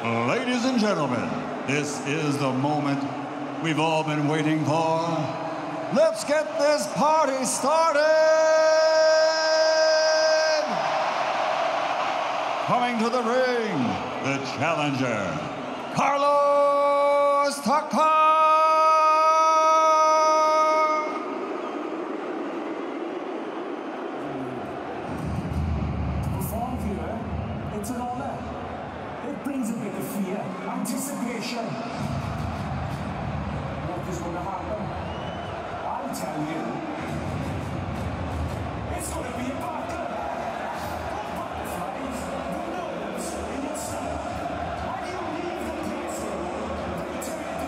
Ladies and gentlemen, this is the moment we've all been waiting for. Let's get this party started! Coming to the ring, the challenger, Carlos Takam! It's an honor. It brings a bit of fear, anticipation. What is going to happen? I'll tell you. It's going to be a battle. Butterflies, the nerves in your stomach. Why do you leave the dressing room? Return to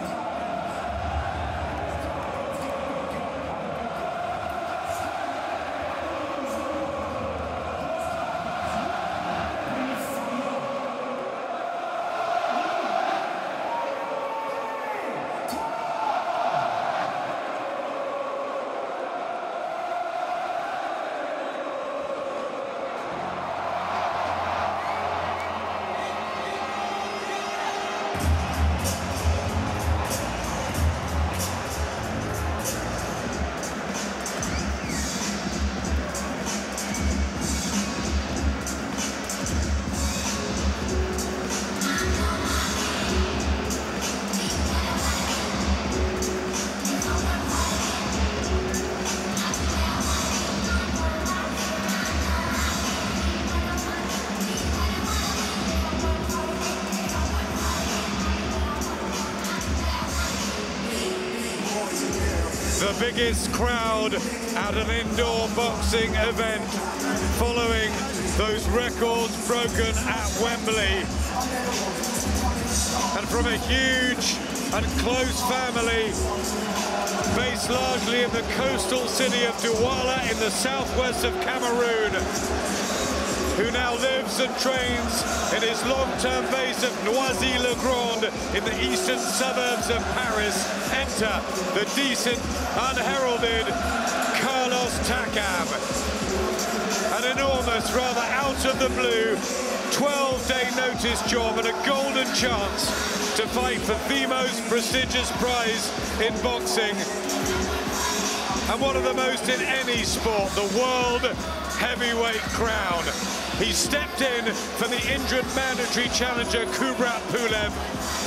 the biggest crowd at an indoor boxing event following those records broken at Wembley. And from a huge and close family based largely in the coastal city of Douala in the southwest of Cameroon, who now lives and trains in his long-term base of Noisy-le-Grand in the eastern suburbs of Paris, enter the decent, unheralded Carlos Takam. An enormous, rather out-of-the-blue, 12-day notice job and a golden chance to fight for the most prestigious prize in boxing, and one of the most in any sport, the world heavyweight crown. He stepped in for the injured mandatory challenger Kubrat Pulev.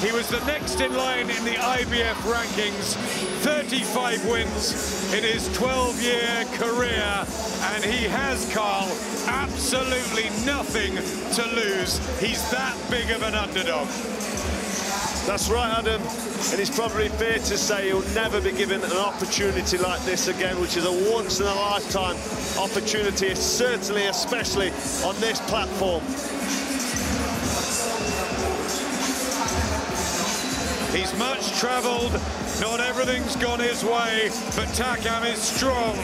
He was the next in line in the IBF rankings, 35 wins in his 12-year career, and he has, Carl, absolutely nothing to lose. He's that big of an underdog. That's right, Adam, and it's probably fair to say he'll never be given an opportunity like this again, which is a once-in-a-lifetime opportunity, certainly, especially on this platform. He's much travelled, not everything's gone his way, but Takam is strong,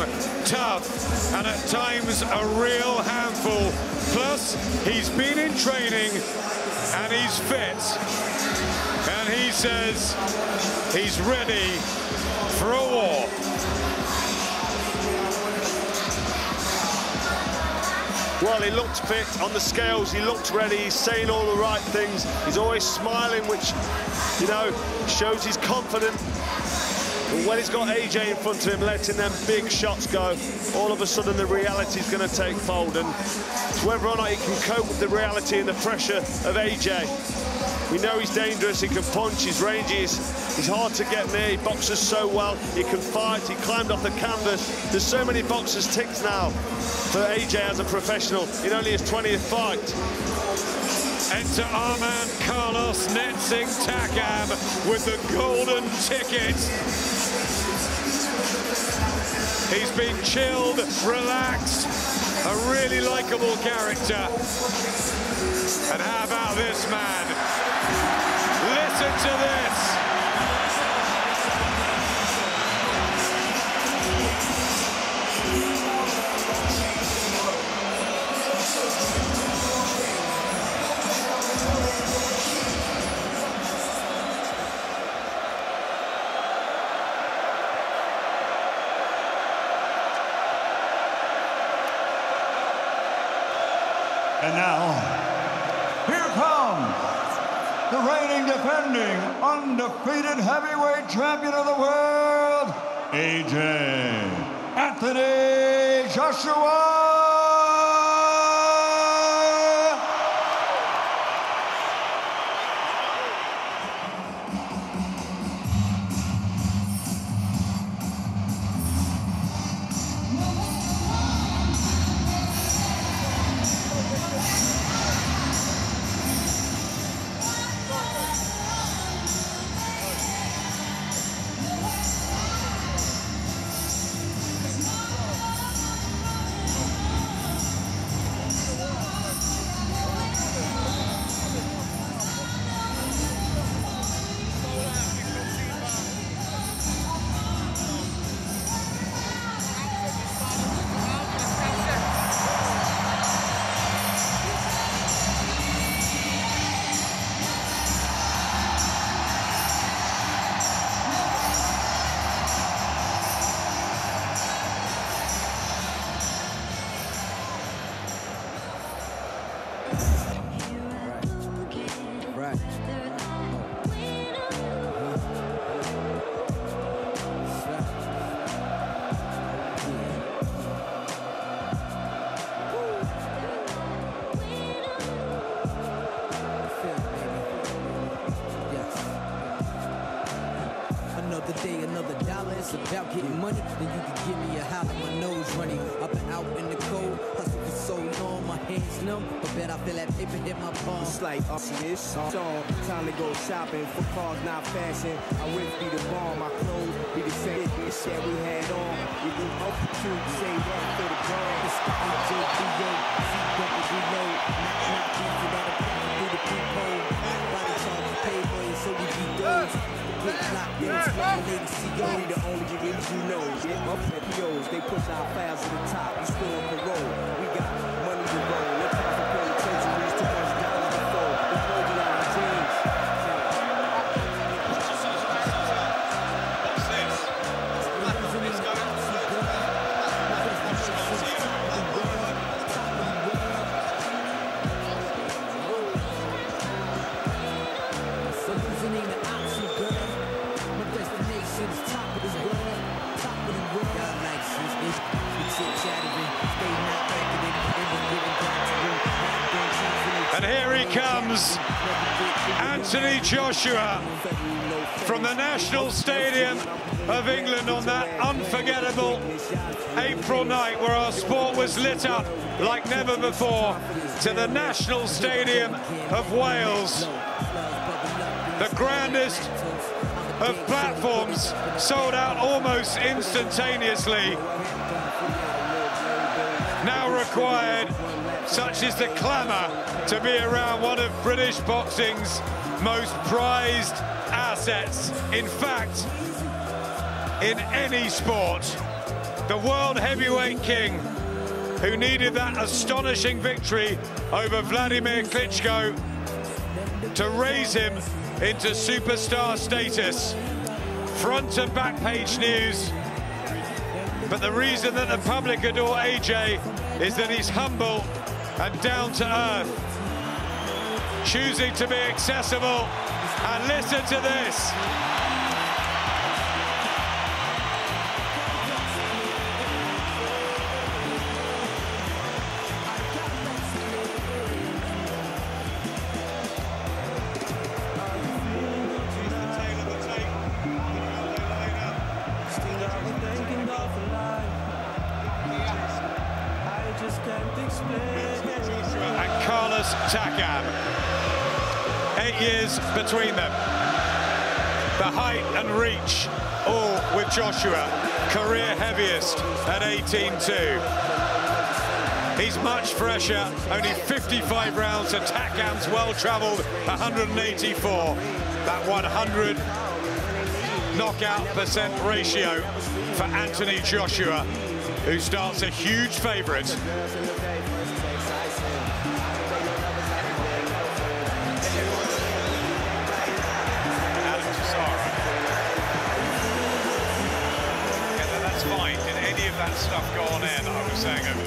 tough, and at times a real handful. Plus, he's been in training and he's fit. And he says he's ready for a war. Well, he looked fit on the scales, he looked ready, he's saying all the right things, he's always smiling, which, you know, shows he's confident. But when he's got AJ in front of him, letting them big shots go, all of a sudden the reality is going to take fold, and it's whether or not he can cope with the reality and the pressure of AJ. We know he's dangerous, he can punch, he's rangy, he's hard to get near, he boxes so well, he can fight, he climbed off the canvas. There's so many boxers ticked now for AJ as a professional in only his 20th fight. Enter our man Carlos Netzing Takam with the golden ticket. He's been chilled, relaxed, a really likable character. And how about this man? Listen to this. And now, here comes the the reigning, defending, undefeated heavyweight champion of the world, AJ Anthony Joshua. Another day, another dollar. It's about getting money. Then you can give me a holler, my nose running. I've been out in the cold, hustle for so long, my hands numb. But bet I feel that paper in my palm. It's like this song. Time to go shopping for cars, not fashion. I whip be the bomb, my clothes be the same. This shit we had on. We do up the truth, say that for the brand. It's the AJBO, C-double reload. Not easy, that'll put me through the peephole. Body charge pay for it, so we be those. Get locked in, lady CO. We the only niggas you know. Get up at POs, they push our files to the top. You still on parole. We got money to roll. No time for penitentiaries, too much dollars to fold. It's holding out our jeans. And here he comes, Anthony Joshua, from the National Stadium of England on that unforgettable April night where our sport was lit up like never before, to the National Stadium of Wales, the grandest of platforms, sold out almost instantaneously. Now required, such is the clamour to be around one of British boxing's most prized assets. In fact, in any sport, the world heavyweight king, who needed that astonishing victory over Vladimir Klitschko to raise him into superstar status. Front and back page news. But the reason that the public adore AJ is that he's humble and down to earth, choosing to be accessible. And listen to this. And Carlos Takam, 8 years between them. The height and reach, all with Joshua, career heaviest at 18-2. He's much fresher, only 55 rounds to Takam's well-travelled 184. That 100 knockout percent ratio for Anthony Joshua, who starts a huge favourite. That's fine. Did any of that stuff go on air that I was saying over?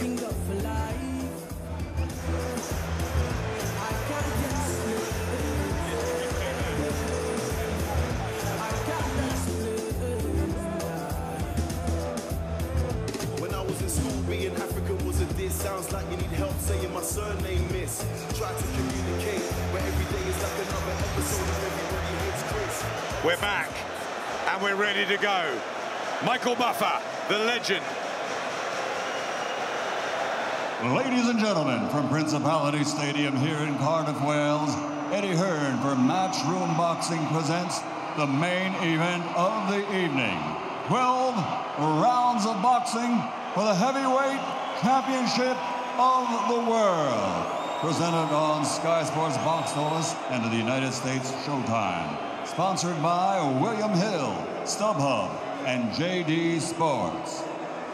surname miss. Try to communicate, but every day is like another episode of Everybody Hates Chris. We're back, and we're ready to go. Michael Buffer, the legend. Ladies and gentlemen, from Principality Stadium here in Cardiff, Wales, Eddie Hearn for Matchroom Boxing presents the main event of the evening. 12 rounds of boxing for the heavyweight championship of the world. Presented on Sky Sports Box Office and to the United States Showtime. Sponsored by William Hill, StubHub, and JD Sports.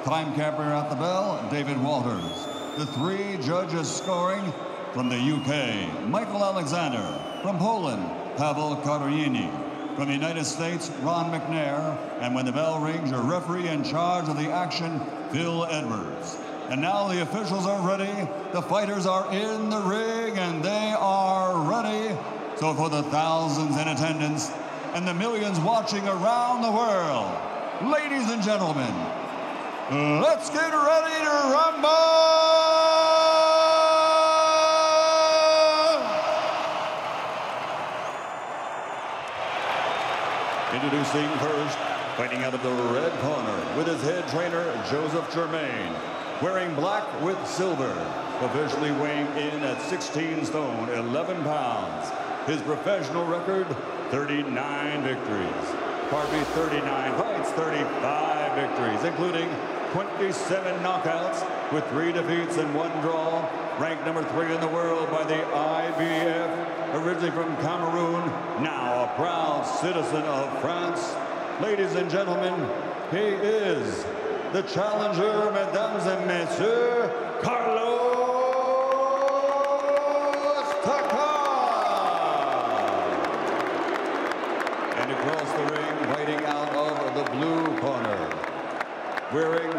Time capper at the bell, David Walters. The three judges scoring from the UK, Michael Alexander. From Poland, Paweł Karoyini. From the United States, Ron McNair. And when the bell rings, your referee in charge of the action, Phil Edwards. And now the officials are ready, the fighters are in the ring, and they are ready. So for the thousands in attendance and the millions watching around the world, ladies and gentlemen, let's get ready to rumble! Introducing first, fighting out of the red corner with his head trainer, Joseph Germain. Wearing black with silver, officially weighing in at 16 stone, 11 pounds. His professional record, 39 victories. Pardon me, 39 fights, 35 victories, including 27 knockouts with 3 defeats and 1 draw. Ranked number 3 in the world by the IBF. Originally from Cameroon, now a proud citizen of France. Ladies and gentlemen, he is the challenger, mesdames et messieurs, Carlos Takam. And across the ring, fighting out of the blue corner, wearing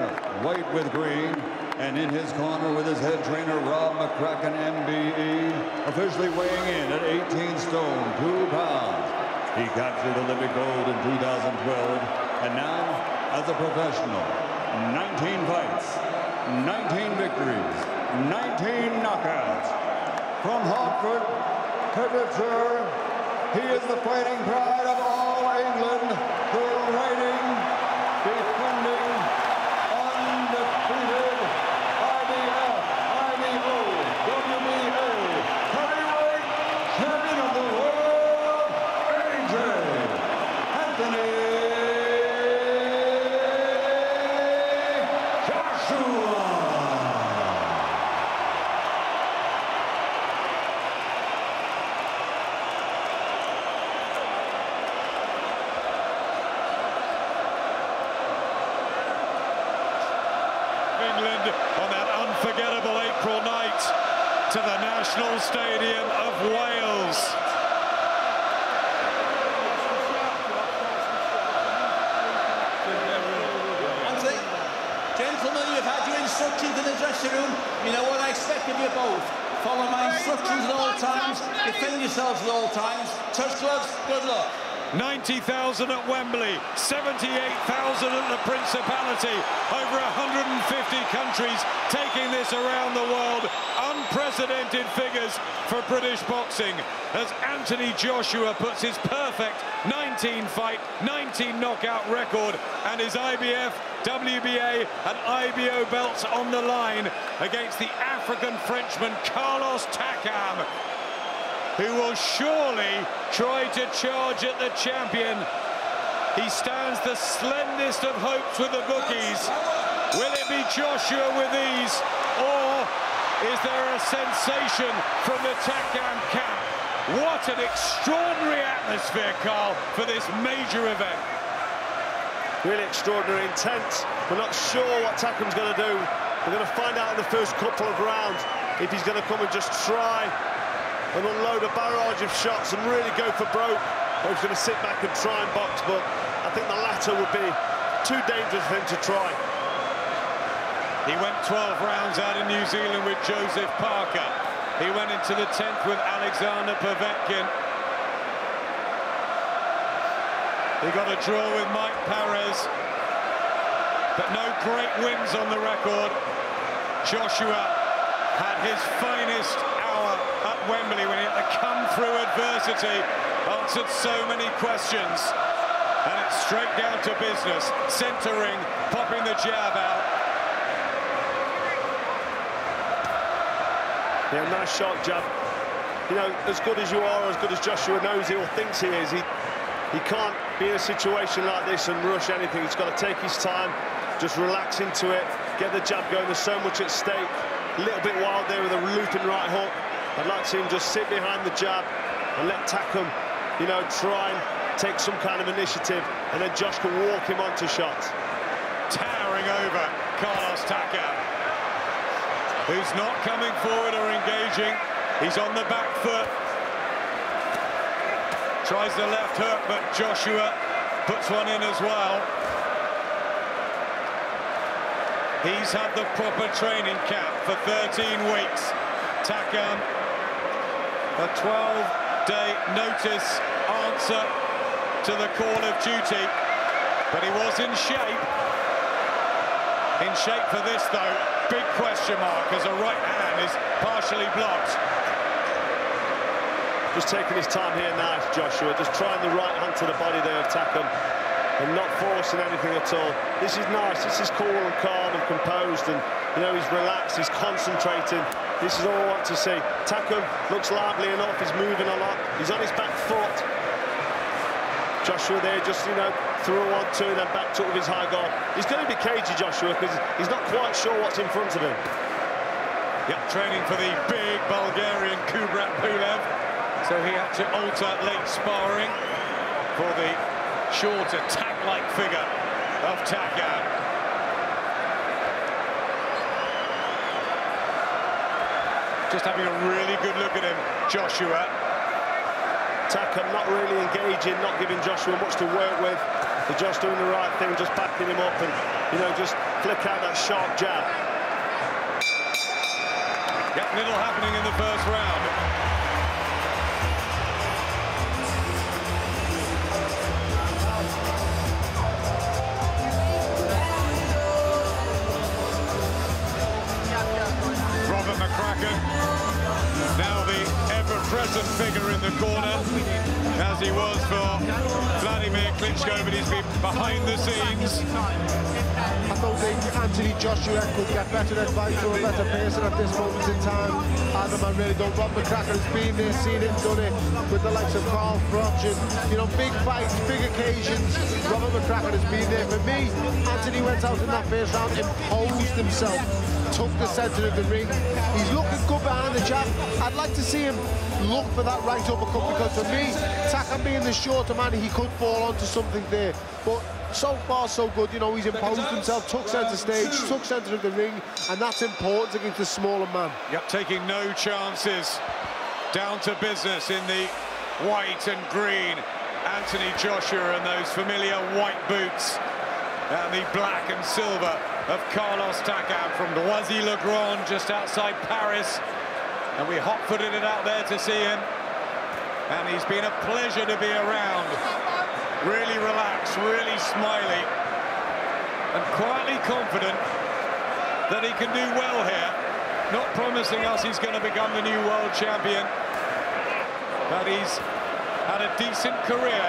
white with green, and in his corner with his head trainer, Rob McCracken, MBE, officially weighing in at 18 stone, 2 pounds. He captured Olympic gold in 2012, and now, as a professional, 19 fights, 19 victories, 19 knockouts. From Hartford, Hertfordshire, he is the fighting pride of all England, the reigning, defending, undefeated IBF, IBO, WBA, heavyweight champion of the world, AJ Anthony England on that unforgettable April night to the National Stadium of Wales. Anthony, gentlemen, you've had your instructions in the dressing room. You know what I expect of you both. Follow my instructions at all times. Defend yourselves at all times. Touch gloves, good luck. 90,000 at Wembley, 78,000 at the Principality, over 150 countries taking this around the world. Unprecedented figures for British boxing as Anthony Joshua puts his perfect 19-fight, 19 knockout record and his IBF, WBA and IBO belts on the line against the African Frenchman Carlos Takam, who will surely try to charge at the champion. He stands the slendest of hopes with the bookies. Will it be Joshua with ease, or is there a sensation from the Takam camp? What an extraordinary atmosphere, Carl, for this major event. Really extraordinary, intense. We're not sure what Takam's going to do. We're going to find out in the first couple of rounds if he's going to come and just try and unload a barrage of shots and really go for broke, or he's going to sit back and try and box, but I think the latter would be too dangerous for him to try. He went 12 rounds out in New Zealand with Joseph Parker. He went into the 10th with Alexander Povetkin. He got a draw with Mike Perez, but no great wins on the record. Joshua had his finest hour at Wembley when he had to come through adversity, answered so many questions, and it's straight down to business, centering, popping the jab out. Yeah, nice sharp jab. You know, as good as you are, as good as Joshua knows he or thinks he is, he can't be in a situation like this and rush anything. He's got to take his time, just relax into it, get the jab going. There's so much at stake. A little bit wild there with a looping right hook. I'd like to see him just sit behind the jab and let Takam, you know, try and take some kind of initiative, and then Josh can walk him onto shots. Towering over Carlos Takam, who's not coming forward or engaging. He's on the back foot. Tries the left hook, but Joshua puts one in as well. He's had the proper training camp for 13 weeks. Takam, a 12-day notice answer to the call of duty, but he was in shape. In shape for this, though. Big question mark as a right hand is partially blocked. Just taking his time here now, Joshua, just trying the right hand to the body there of Takam and not forcing anything at all. This is nice, this is cool and calm and composed, and you know, he's relaxed, he's concentrating. This is all I want to see. Takam looks lively enough, he's moving a lot, he's on his back foot. Joshua there just, you know, threw a 1-2 and then backed up with his high guard. He's going to be cagey, Joshua, because he's not quite sure what's in front of him. Yep, training for the big Bulgarian Kubrat Pulev. So he had to alter late sparring for the shorter, tank-like figure of Takam. Just having a really good look at him, Joshua. Takam not really engaging, not giving Joshua much to work with. So Josh doing the right thing, just backing him up and, you know, just flick out that sharp jab. Yep, little happening in the first round. Now the ever-present figure in the corner, as he was for Vladimir Klitschko, but he's been behind the scenes. I don't think Anthony Joshua could get better advice or a better person at this moment in time. Adam, I really don't. Rob McCracken has been there, seen it, done it with the likes of Carl Froch and, you know, big fights, big occasions. Robert McCracken has been there. For me, Anthony went out in that first round, imposed himself, took the centre of the ring. He's looking good behind the jab. I'd like to see him look for that right uppercut, because for me, Takam being the shorter man, he could fall onto something there. But so far, so good. You know, he's imposed himself, took centre stage, took centre of the ring, and that's important against the smaller man. Yep, taking no chances. Down to business in the white and green. Anthony Joshua and those familiar white boots. And the black and silver of Carlos Takam from Noisy-le-Grand, just outside Paris. And we hot-footed it out there to see him. And he's been a pleasure to be around. Really relaxed, really smiley, and quietly confident that he can do well here. Not promising us he's going to become the new world champion, but he's had a decent career,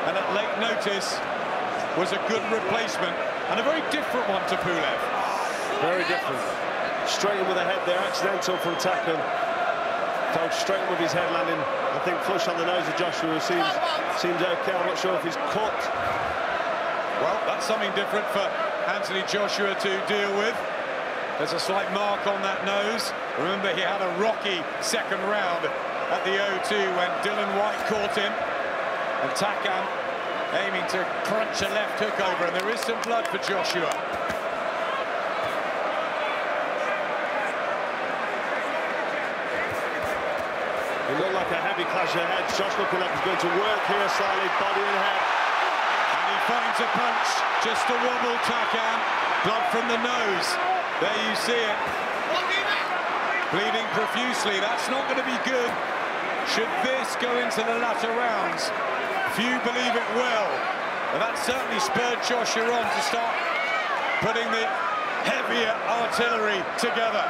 and at late notice was a good replacement, and a very different one to Pulev. Very different. Straight in with the head there, accidental from Takam. Told straight in with his head landing, I think, flush on the nose of Joshua. Seems okay. I'm not sure if he's cut. Well, that's something different for Anthony Joshua to deal with. There's a slight mark on that nose. Remember, he had a rocky second round at the O2 when Dylan White caught him. And Takam aiming to crunch a left hook over, and there is some blood for Joshua. It looked like a heavy clash of heads. Josh looking like he's going to work here slightly, body and head. And he finds a punch just to wobble Takam. Blood from the nose. There you see it. Bleeding profusely. That's not going to be good. Should this go into the latter rounds? Few believe it will. And that certainly spurred Joshua on to start putting the heavier artillery together.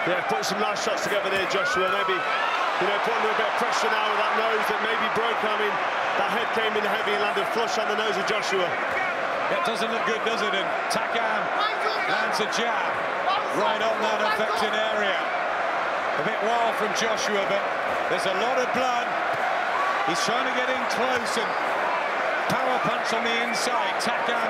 Yeah, putting some nice shots together there, Joshua. Maybe, you know, putting a little bit of pressure now with that nose that maybe broke. I mean, that head came in heavy and landed flush on the nose of Joshua. It doesn't look good, does it? And Takam lands a jab right on that affected area. A bit wild from Joshua, but there's a lot of blood. He's trying to get in close and power punch on the inside. Takam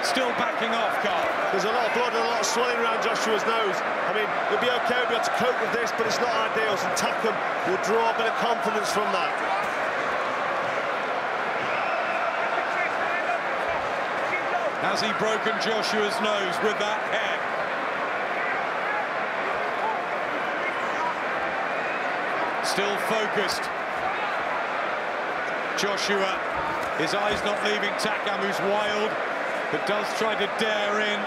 still backing off, Carl. There's a lot of blood and a lot of swelling around Joshua's nose. I mean, he'll be okay, he'll be able to cope with this, but it's not ideal. So Takam will draw a bit of confidence from that. Has he broken Joshua's nose with that head? Still focused. Joshua, his eyes not leaving Takam, who's wild, but does try to dare in.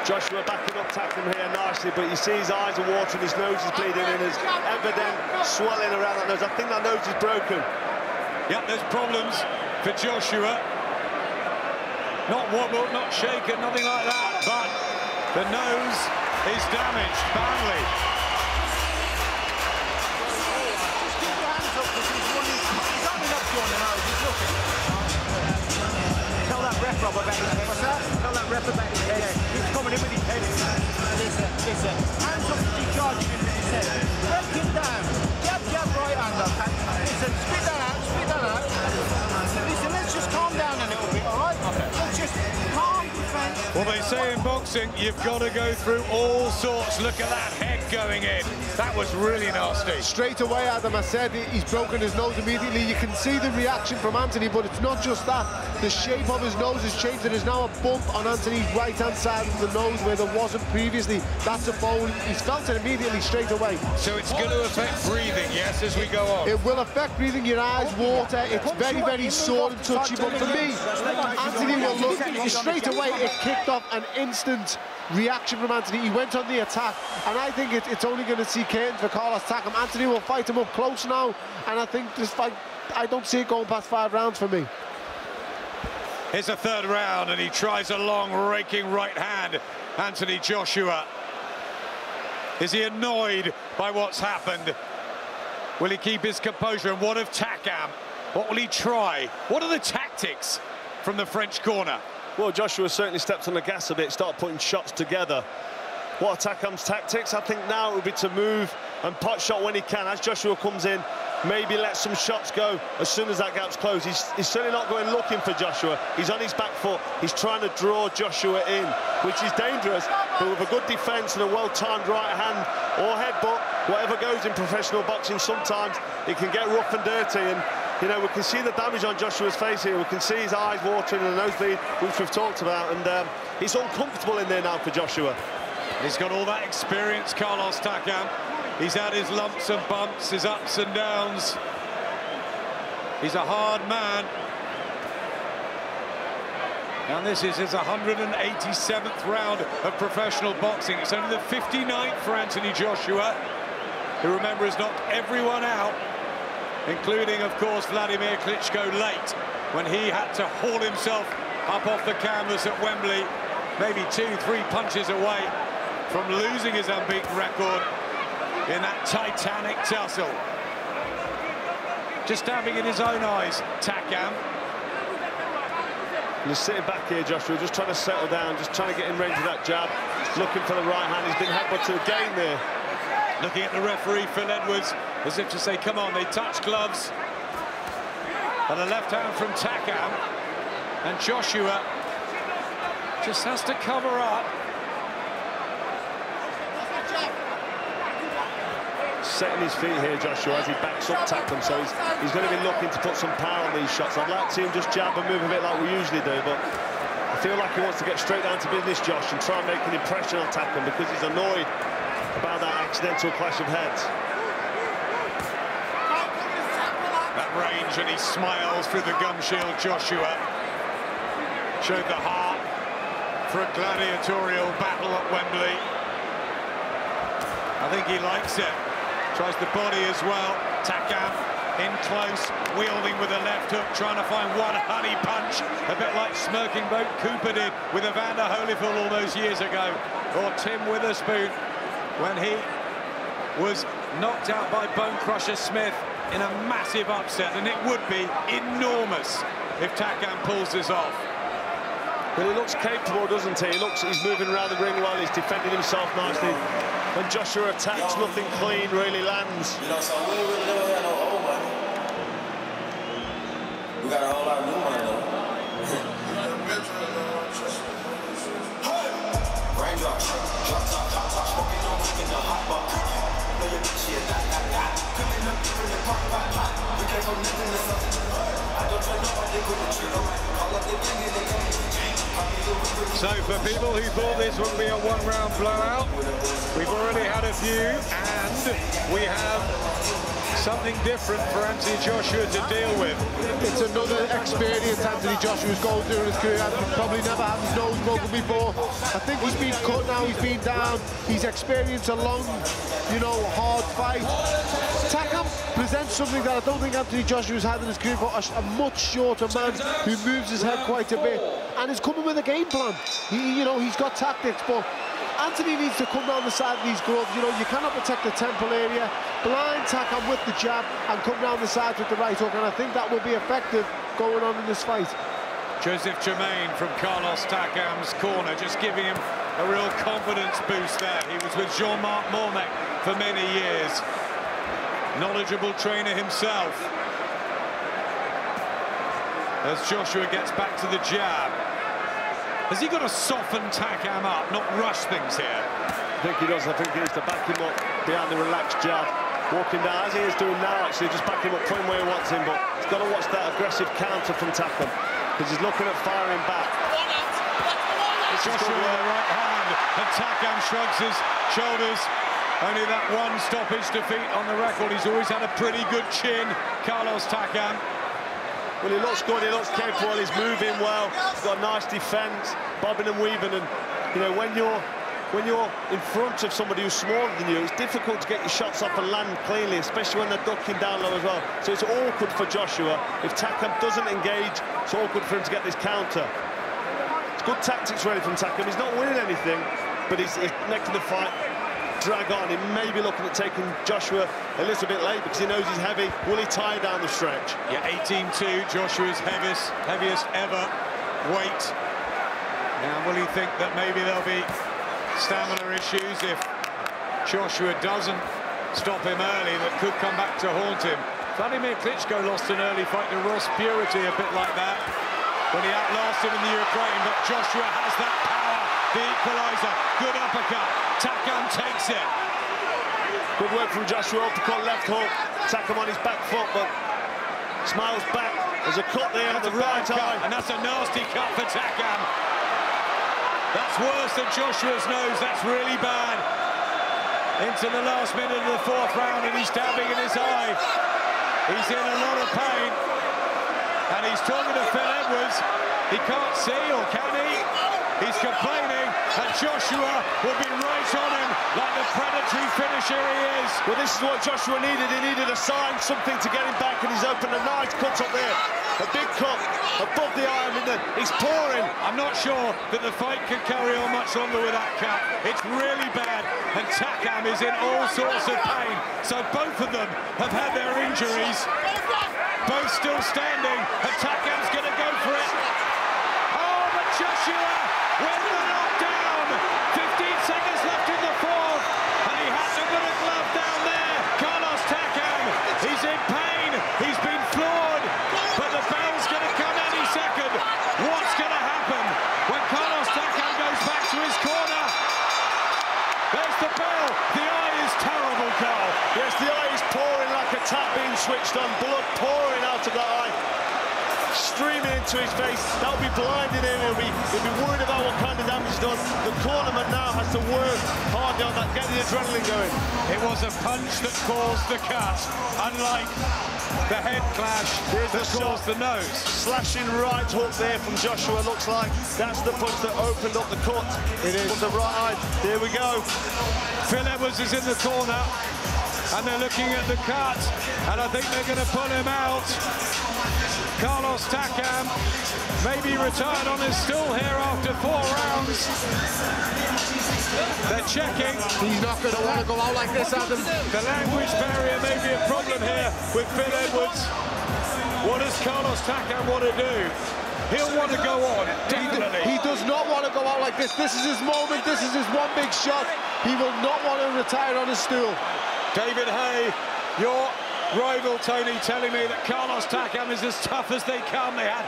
Joshua backing up Takam here nicely, but you see his eyes are watering, his nose is bleeding, and there's evident swelling around that nose. I think that nose is broken. Yep, there's problems for Joshua. Not wobbled, not shaken, nothing like that, but the nose is damaged badly. Just keep your hands up because he's running. He's only up to on the nose, he's looking. Tell that ref Rob about his head. What's that? Tell that ref about his head. He's coming in with his head. Listen. Hands up to discharge him with his head. Break him down. Jab, right hand up. Listen, spit that out. Listen, let's just calm down a little bit, all right? Okay. Let's just calm defense. Well, they say in boxing, you've got to go through all sorts. Look at that head going in. That was really nasty. Straight away, Adam, I said he's broken his nose immediately. You can see the reaction from Anthony, but it's not just that. The shape of his nose has changed. There is now a bump on Anthony's right-hand side of the nose where there wasn't previously. That's a bone. He's felt it immediately straight away. So it's going to affect breathing, yes, as we go on. It will affect breathing, your eyes water. It's very, very sore and touchy, but for me, Anthony will look straight away. It kicked off an instant reaction from Anthony. He went on the attack, and I think it's only going to see curtains for Carlos Takam. Anthony will fight him up close now, and I think this fight, I don't see it going past 5 rounds for me. Here's a third round, and he tries a long, raking right hand, Anthony Joshua. Is he annoyed by what's happened? Will he keep his composure? And what of Takam? What will he try? What are the tactics from the French corner? Well, Joshua certainly stepped on the gas a bit, started putting shots together. What are Takam's tactics? I think now it would be to move and pot shot when he can. As Joshua comes in, maybe let some shots go as soon as that gap's closed. He's certainly not going looking for Joshua. He's on his back foot. He's trying to draw Joshua in, which is dangerous, but with a good defence and a well-timed right hand or headbutt, whatever goes in professional boxing, sometimes it can get rough and dirty. And you know, we can see the damage on Joshua's face here. We can see his eyes watering and the nosebleed, which we've talked about, and it's uncomfortable in there now for Joshua. He's got all that experience, Carlos Takam. He's had his lumps and bumps, his ups and downs. He's a hard man. And this is his 187th round of professional boxing. It's only the 59th for Anthony Joshua, who, remember, has knocked everyone out, including, of course, Vladimir Klitschko late, when he had to haul himself up off the canvas at Wembley, maybe 2-3 punches away from losing his unbeaten record in that titanic tussle. Just stabbing in his own eyes, Takam. Just sitting back here, Joshua, just trying to settle down, just trying to get in range of that jab, looking for the right hand. He's been headbutted again there. Looking at the referee, Phil Edwards, as if to say, come on, they touch gloves. And a left hand from Takam. And Joshua just has to cover up. Setting his feet here, Joshua, as he backs up Takam, so he's going to be looking to put some power on these shots. I'd like to see him just jab and move a bit like we usually do, but I feel like he wants to get straight down to business, Josh, and try and make an impression on Takam because he's annoyed about that accidental clash of heads. That range, and he smiles through the gum shield. Joshua showed the heart for a gladiatorial battle at Wembley. I think he likes it. Tries the body as well. Takam in close, wielding with a left hook, trying to find one honey punch, a bit like Smirking Boat Cooper did with Evander Holyfield all those years ago, or Tim Witherspoon when he was knocked out by Bone Crusher Smith in a massive upset, and it would be enormous if Takam pulls this off. Well, he looks capable, doesn't he? He's moving around the ring well, he's defending himself nicely. When Joshua attacks, nothing clean really lands. You know, so we really never had no old money. We got a whole lot of new money, though. Raindrop, drop top, smoking on cooking the hot box. Know your bitch, shit, that. Cooking up, giving the pot. We can't go nothing to something. I don't try nobody with the trigger. Call up the gang and they come to the gang. So for people who thought this would be a one-round blowout, we've already had a few, and we have something different for Anthony Joshua to deal with. It's another experience Anthony Joshua's going through in his career. He's probably never had his nose broken before. I think he's been cut now, he's been down. He's experienced a long, hard fight. Takam presents something that I don't think Anthony Joshua's had in his career for a much shorter man who moves his head quite a bit and is coming with a game plan. He's got tactics, but Anthony needs to come down the side of these gloves. You cannot protect the temple area, blind Takam with the jab and come down the sides with the right hook, and I think that will be effective going on in this fight. Joseph Germain from Carlos Takam's corner, just giving him a real confidence boost there. He was with Jean-Marc Mormec for many years. Knowledgeable trainer himself. As Joshua gets back to the jab. Has he got to soften Takam up, not rush things here? I think he does. I think he needs to back him up behind the relaxed jab. Walking down, as he is doing now, actually, just back him up, put him where he wants him, but he's got to watch that aggressive counter from Takam, because he's looking at firing back. Joshua with the right hand, and Takam shrugs his shoulders. Only that one stoppage defeat on the record. He's always had a pretty good chin, Carlos Takam. Well, he looks good, he looks capable, he's moving well, he's got a nice defence, bobbing and weaving, and when you're in front of somebody who's smaller than you, it's difficult to get your shots off and land cleanly, especially when they're ducking down low as well. So it's awkward for Joshua. If Takam doesn't engage, it's awkward for him to get this counter. It's good tactics ready from Takam. He's not winning anything, but he's making the fight drag on. He may be looking at taking Joshua a little bit late because he knows he's heavy. Will he tie down the stretch? Yeah, 18-2, Joshua's heaviest ever weight. Now, will he think that maybe there'll be stamina issues if Joshua doesn't stop him early that could come back to haunt him? Vladimir Klitschko lost an early fight to Ross Purity a bit like that when he outlasted him in the Ukraine, but Joshua has that power, the equalizer, good uppercut, Takam takes it. Good work from Joshua, uppercut, left hook, Takam on his back foot, but smiles back. There's a cut there on the right eye. And that's a nasty cut for Takam. That's worse than Joshua's nose, that's really bad. Into the last minute of the fourth round, and he's stabbing in his eye. He's in a lot of pain. And he's talking to Phil Edwards. He can't see, or can he? He's complaining, and Joshua will be right on him like the predatory finisher he is. Well, this is what Joshua needed. He needed a sign, something to get him back, and he's opened a nice cut up there. A big cut above the eye. He's pouring. I'm not sure that the fight can carry on much longer with that cut. It's really bad, and Takam is in all sorts of pain. So both of them have had their injuries. Both still standing, and Takam's going to go for it. Oh, but Joshua with the knockdown. 15 seconds left in the fourth, and he has to put a glove down there. Carlos Takam, he's in pain. He's been floored, but the bell's going to come any second. What's going to happen when Carlos Takam goes back to his corner? There's the bell. The eye is terrible, Carl. Yes, the eye is pouring like a tap being switched on. Blood pouring out of that eye, streaming into his face. That'll be blinding him. He'll be worried about what kind of damage he's done. The cornerman now has to work hard on that, get the adrenaline going. It was a punch that caused the cut, unlike the head clash that caused the nose. Slashing right hook there from Joshua, looks like that's the punch that opened up the cut. It is. From the right eye. There we go. Phil Edwards is in the corner. and they're looking at the cut, and I think they're going to pull him out. Carlos Takam may be retired on his stool here after 4 rounds. They're checking. He's not going to want to go out like this, Adam. The language barrier may be a problem here with Phil Edwards. What does Carlos Takam want to do? He'll want to go on, definitely. He does not want to go out like this. This is his moment. This is his one big shot. He will not want to retire on his stool. David Hay, your rival Tony telling me that Carlos Takam is as tough as they come. They had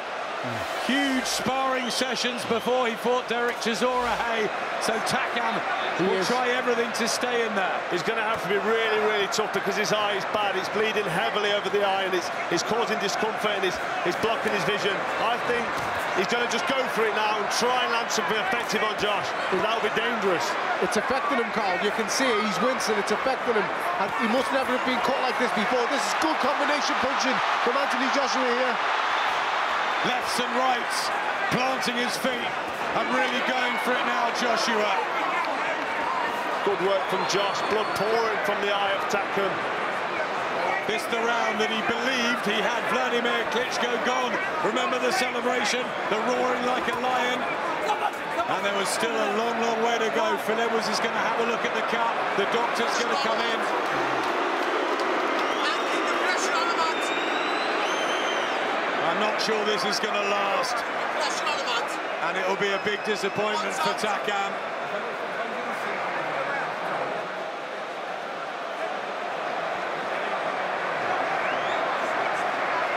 huge sparring sessions before he fought Derek Chisora Hay, so Takam will try everything to stay in there. He's going to have to be really, really tough because his eye is bad. It's bleeding heavily over the eye and it's causing discomfort and it's blocking his vision. I think he's going to just go for it now and try and land something effective on Josh. That'll be dangerous. It's affecting him, Carl. You can see it. He's wincing. It's affecting him. And he must never have been caught like this before. This is good combination punching from Anthony Joshua here. Lefts and rights, planting his feet and really going for it now, Joshua. Good work from Josh, blood pouring from the eye of Takam. This the round that he believed he had Vladimir Klitschko gone. Remember the celebration, the roaring like a lion. And there was still a long, long way to go. Phil Edwards is going to have a look at the cut. The doctor's going to come in. I'm not sure this is going to last. And it'll be a big disappointment for Takam.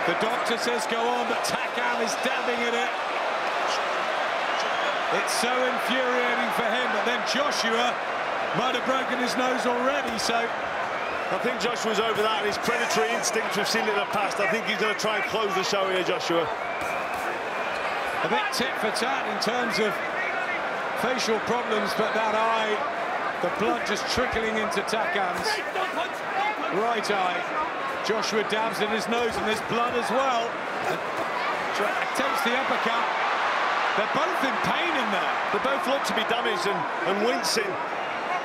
The doctor says go on, but Takam is dabbing at it. It's so infuriating for him, but then Joshua might have broken his nose already, so... I think Joshua's over that, and his predatory instincts, we've seen it in the past. I think he's going to try and close the show here, Joshua. A bit tit for tat in terms of facial problems, but that eye, the blood just trickling into Takam's right eye. Joshua dabs at his nose, and there's blood as well. Attempts the uppercut. They're both in pain in there. They both look to be damaged and wincing.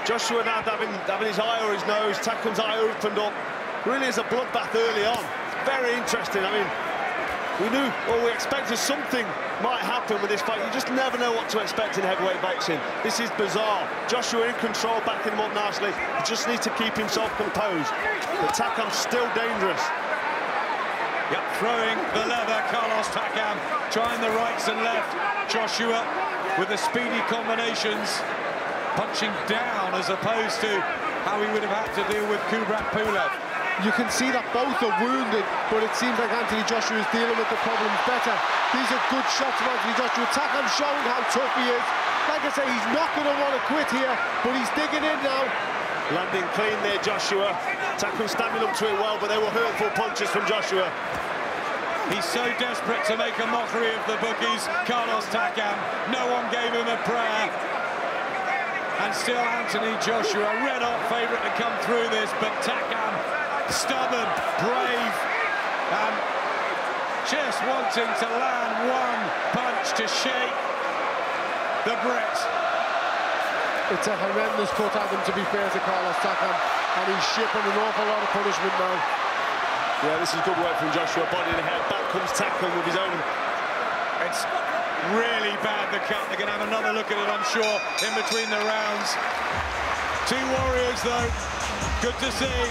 Joshua now dabbing his eye or his nose. Takam's eye opened up. Really is a bloodbath early on. Very interesting. I mean, we expected something might happen with this fight. You just never know what to expect in heavyweight boxing. This is bizarre. Joshua in control, backing him up nicely. He just needs to keep himself composed. But Takam's still dangerous. Yep, throwing the leather, Carlos Takam, trying the rights and left. Joshua with the speedy combinations, punching down as opposed to how he would have had to deal with Kubrat Pulev. You can see that both are wounded, but it seems like Anthony Joshua is dealing with the problems better. These are good shots from Anthony Joshua. Takam's showing how tough he is. Like I say, he's not going to want to quit here, but he's digging in now. Landing clean there, Joshua. Takam standing up to it well, but they were hurtful punches from Joshua. He's so desperate to make a mockery of the bookies, Carlos Takam. No one gave him a prayer. And still Anthony Joshua, red-hot favourite to come through this, but Takam, stubborn, brave, and just wanting to land one punch to shake the Brit. It's a horrendous cut at him, to be fair to Carlos Takam, and he's shipping an awful lot of punishment now. Yeah, this is good work from Joshua, body and head. Back comes Takam with his own. It's really bad, the cut. They're going to have another look at it, I'm sure, in between the rounds. Two warriors, though. Good to see.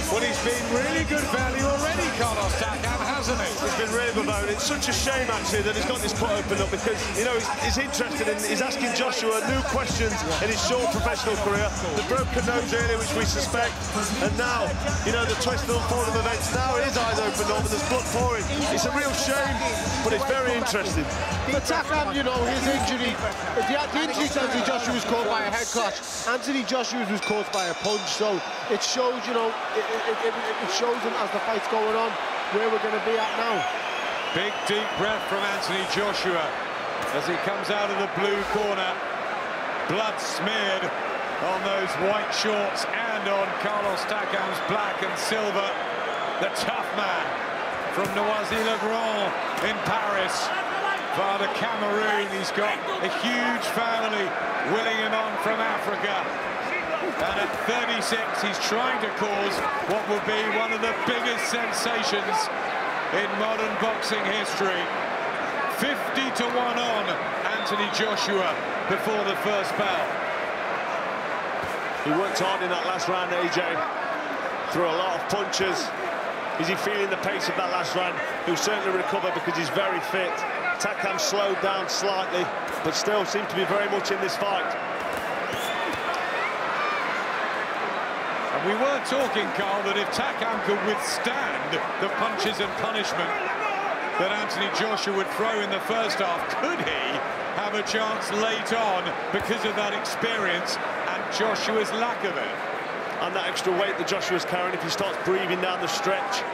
Well, he's been really good value already, Carlos Takam, hasn't he? He's been really good value. It's such a shame, actually, that he's got this cut opened up because, you know, he's interested in, he's asking Joshua new questions in his short professional career. The broken nose earlier, which we suspect, and now, you know, the twist and unfold of events. Now his eyes opened up and there's blood pouring. It's a real shame, but it's very interesting. For Takam, you know, his injury, the injury to Anthony Joshua was caused by a head clash. Anthony Joshua was caused by a punch, so it shows, you know, it shows him as the fight's going on. where we're going to be at now. Big deep breath from Anthony Joshua as he comes out of the blue corner. Blood smeared on those white shorts and on Carlos Takam's black and silver. The tough man from Noisy-le-Grand in Paris. Father Cameroon, he's got a huge family willing him on from Africa. And at 36, he's trying to cause what will be one of the biggest sensations in modern boxing history. 50-1 on Anthony Joshua before the first bell. He worked hard in that last round, AJ. Threw a lot of punches. Is he feeling the pace of that last round? He'll certainly recover because he's very fit. Takam slowed down slightly, but still seemed to be very much in this fight. And we were talking, Carl, that if Takam could withstand the punches and punishment that Anthony Joshua would throw in the first half, could he have a chance late on because of that experience and Joshua's lack of it? And that extra weight that Joshua's carrying, if he starts breathing down the stretch,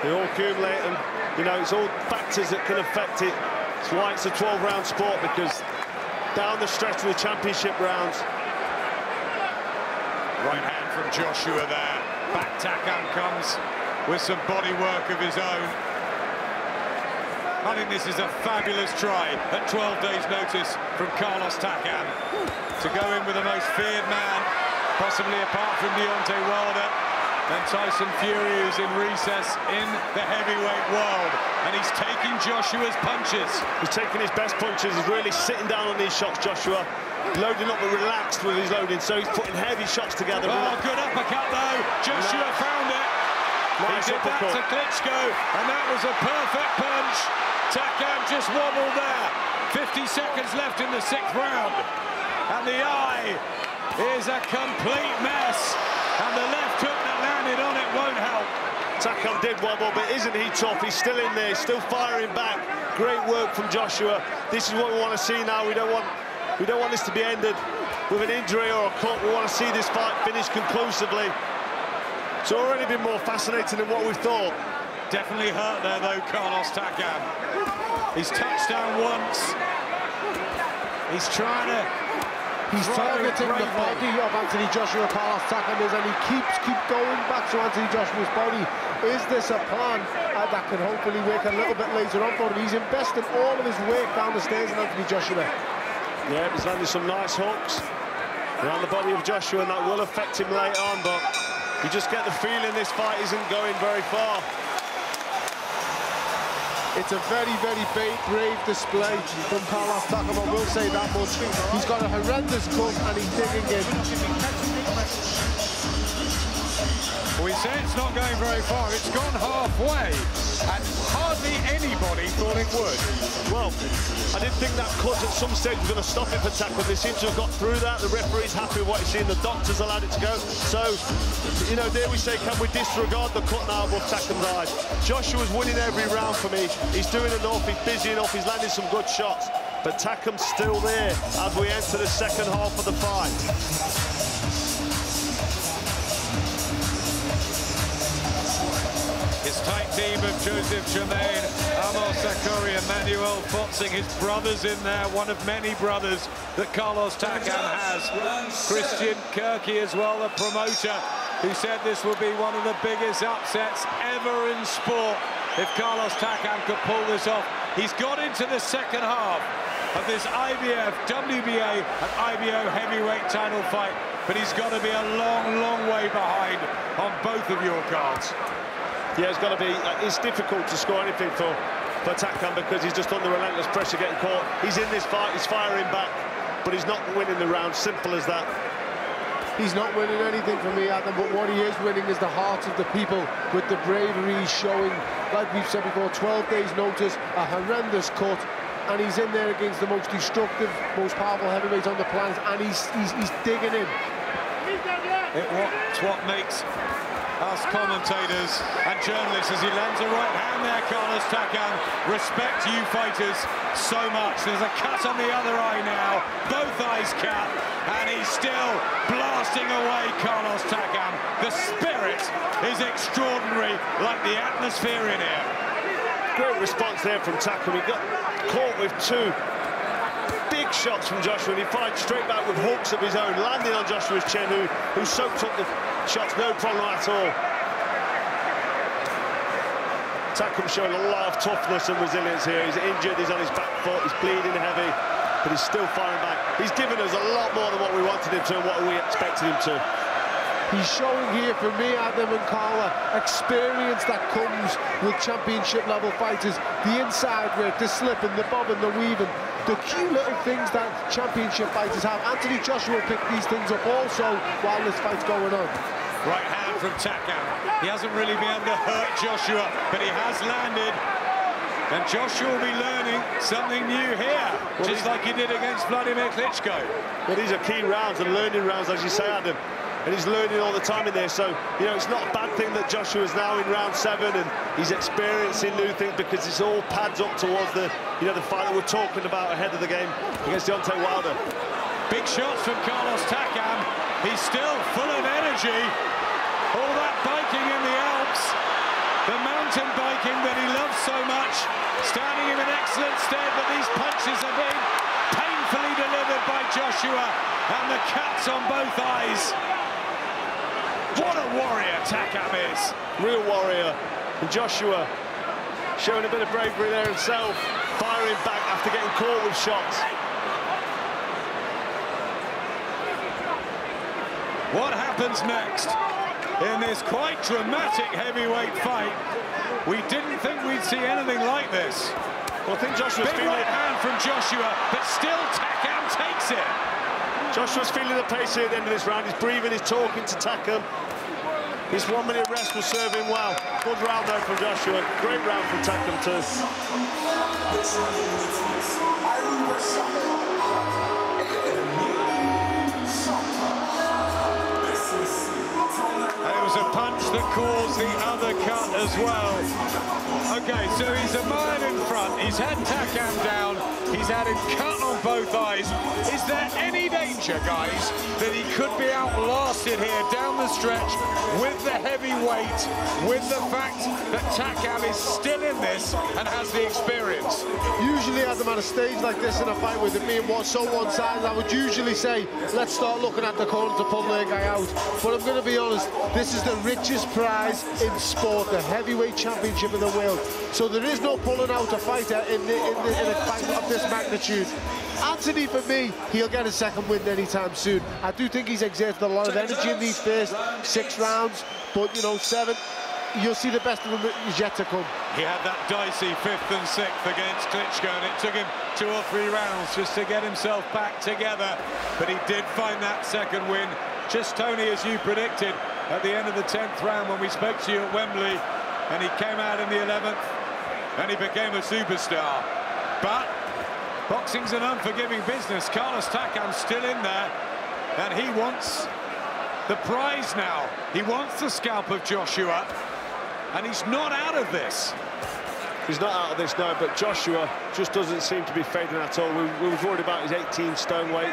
they all accumulate, and you know, it's all factors that can affect it. It's why it's a 12-round sport, because down the stretch of the championship rounds. Right hand from Joshua there. Back Takam comes with some body work of his own. I think this is a fabulous try at 12 days' notice from Carlos Takam to go in with the most feared man, possibly apart from Deontay Wilder, and Tyson Fury, who's in recess in the heavyweight world. And he's taking Joshua's punches. He's taking his best punches. He's really sitting down on these shots, Joshua. Loading up but relaxed with his loading, so he's putting heavy shots together. Oh, good uppercut, though. Joshua found it. Nice he did uppercut. that to Klitschko, and that was a perfect punch. Takam just wobbled there. 50 seconds left in the 6th round. And the eye is a complete mess. And the left hook that landed on it won't help. Takam did wobble, but isn't he tough? He's still in there, still firing back. Great work from Joshua. This is what we want to see now. We don't want this to be ended with an injury or a cut. We want to see this fight finished conclusively. It's already been more fascinating than what we thought. Definitely hurt there, though, Carlos Takam. He's touched down once. He's trying to... He's targeting the body of Anthony Joshua, Carlos Takam is, and he keeps going back to Anthony Joshua's body. Is this a plan that can hopefully work a little bit later on for him? He's invested all of his weight down the stairs in Anthony Joshua. Yeah, he's landing some nice hooks around the body of Joshua, and that will affect him late on, but you just get the feeling this fight isn't going very far. It's a very, very brave display from Carlos Takam, I will say that much. He's got a horrendous cut and he's digging in. We say it's not going very far. It's gone halfway, and hardly anybody thought it would. Well, I didn't think that cut at some stage was going to stop it for Takam. They seem to have got through that. The referee's happy with what he's seen. The doctors allowed it to go. So, you know, dare we say, can we disregard the cut now above Takam's eyes? Joshua's winning every round for me. He's doing enough. He's busy enough. He's landing some good shots. But Takam's still there as we enter the second half of the fight. His tight team of Joseph Tremaine, Amor Sakori, Emmanuel Fotzing, his brothers in there, one of many brothers that Carlos Takam has. Christian Kirky as well, the promoter, who said this will be one of the biggest upsets ever in sport if Carlos Takam could pull this off. He's got into the second half of this IBF, WBA and IBO heavyweight title fight, but he's got to be a long way behind on both of your cards. Yeah, it's got to be. It's difficult to score anything for Takam because he's just under relentless pressure getting caught. He's in this fight, he's firing back, but he's not winning the round. Simple as that. He's not winning anything for me, Adam, but what he is winning is the hearts of the people with the bravery he's showing. Like we've said before, 12 days notice, a horrendous cut, and he's in there against the most destructive, most powerful heavyweight on the planet, and he's digging in. It's what makes us commentators and journalists as he lands a right hand there, Carlos Takam. Respect you fighters so much. There's a cut on the other eye now, both eyes cut, and he's still blasting away Carlos Takam. The spirit is extraordinary, like the atmosphere in here. Great response there from Takam. He got caught with two big shots from Joshua, and he fired straight back with hooks of his own, landing on Joshua's chin, who soaked up the shots, no problem at all. Takam showing a lot of toughness and resilience here. He's injured, he's on his back foot, he's bleeding heavy, but he's still firing back. He's given us a lot more than what we wanted him to and what we expected him to. He's showing here, for me, Adam and Carla, experience that comes with championship-level fighters. The inside work, the slipping, the bobbing, the weaving, the cute little things that championship fighters have. Anthony Joshua picked these things up also while this fight's going on. Right hand from Takam. He hasn't really been able to hurt Joshua, but he has landed. And Joshua will be learning something new here, just like he did against Vladimir Klitschko. Well, these are key rounds and learning rounds, as you say, Adam. And he's learning all the time in there, so, you know, it's not a bad thing that Joshua's now in round 7 and he's experiencing new things, because it's all pads up towards the, you know, the fight that we're talking about ahead of the game against Deontay Wilder. Big shots from Carlos Takam. He's still full of energy. All that biking in the Alps, the mountain biking that he loves so much, standing in an excellent stead, but these punches are being painfully delivered by Joshua, and the cuts on both eyes. What a warrior Takam is. Real warrior. And Joshua showing a bit of bravery there himself, firing back after getting caught with shots. What happens next in this quite dramatic heavyweight fight? We didn't think we'd see anything like this. Well, I think Joshua's big right hand from Joshua, but still Takam takes it. Joshua's feeling the pace here at the end of this round. He's breathing, he's talking to Takam. This 1 minute rest will serve him well. Good round though from Joshua. Great round from Takam too. And it was a punch that caused the other cut as well. Okay, so he's a mile in front. He's had Takam down. He's had him cut on both eyes. Is there any danger, guys, that he could be outlasted here down the stretch with the heavy weight, with the fact that Takam is still in this and has the experience? Usually, Adam, at a stage like this in a fight with it being so one-sided, I would usually say, let's start looking at the corner to pull the guy out. But I'm going to be honest, this is the richest prize in sport, the heavyweight championship of the world. So there is no pulling out a fighter in a fight of this magnitude. Anthony, for me, he'll get a second win anytime soon. I do think he's exerted a lot of energy in these first 6 rounds, but, you know, 7, you'll see the best of him is yet to come. He had that dicey 5th and 6th against Klitschko, and it took him 2 or 3 rounds just to get himself back together. But he did find that second win, just, Tony, as you predicted, at the end of the 10th round when we spoke to you at Wembley, and he came out in the 11th, and he became a superstar. But boxing's an unforgiving business. Carlos Takam's still in there, and he wants the prize now. He wants the scalp of Joshua, and he's not out of this. He's not out of this now, but Joshua just doesn't seem to be fading at all. We were worried about his 18 stone weight,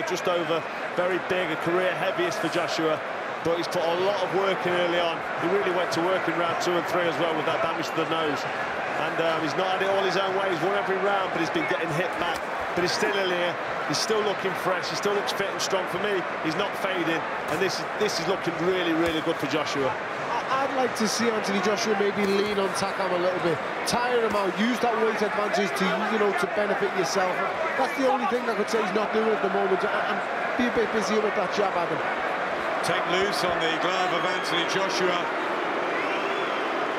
just over, very big, a career heaviest for Joshua. But he's put a lot of work in early on. He really went to work in round 2 and 3 as well with that damage to the nose. And he's not had it all his own way. He's won every round, but he's been getting hit back. But he's still in here. He's still looking fresh. He still looks fit and strong. For me, he's not fading. And this is looking really, really good for Joshua. I'd like to see Anthony Joshua maybe lean on Takam a little bit, tire him out, use that weight advantage to, you know, to benefit yourself. That's the only thing I could say he's not doing at the moment, and be a bit busier with that jab, Adam. Take loose on the glove of Anthony Joshua.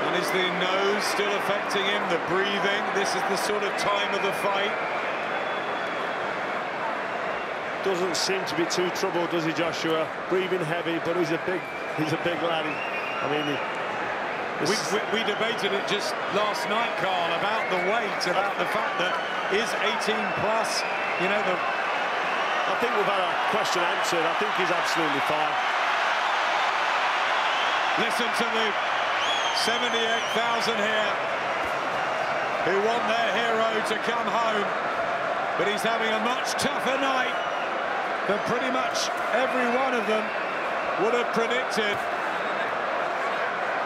And is the nose still affecting him, the breathing? This is the sort of time of the fight. Doesn't seem to be too troubled, does he, Joshua? Breathing heavy, but he's a big lad. I mean, we debated it just last night, Carl, about the weight, about the fact that is 18 plus, you know, I think we've had our question answered. I think he's absolutely fine. Listen to the 78,000 here who want their hero to come home. But he's having a much tougher night than pretty much every one of them would have predicted.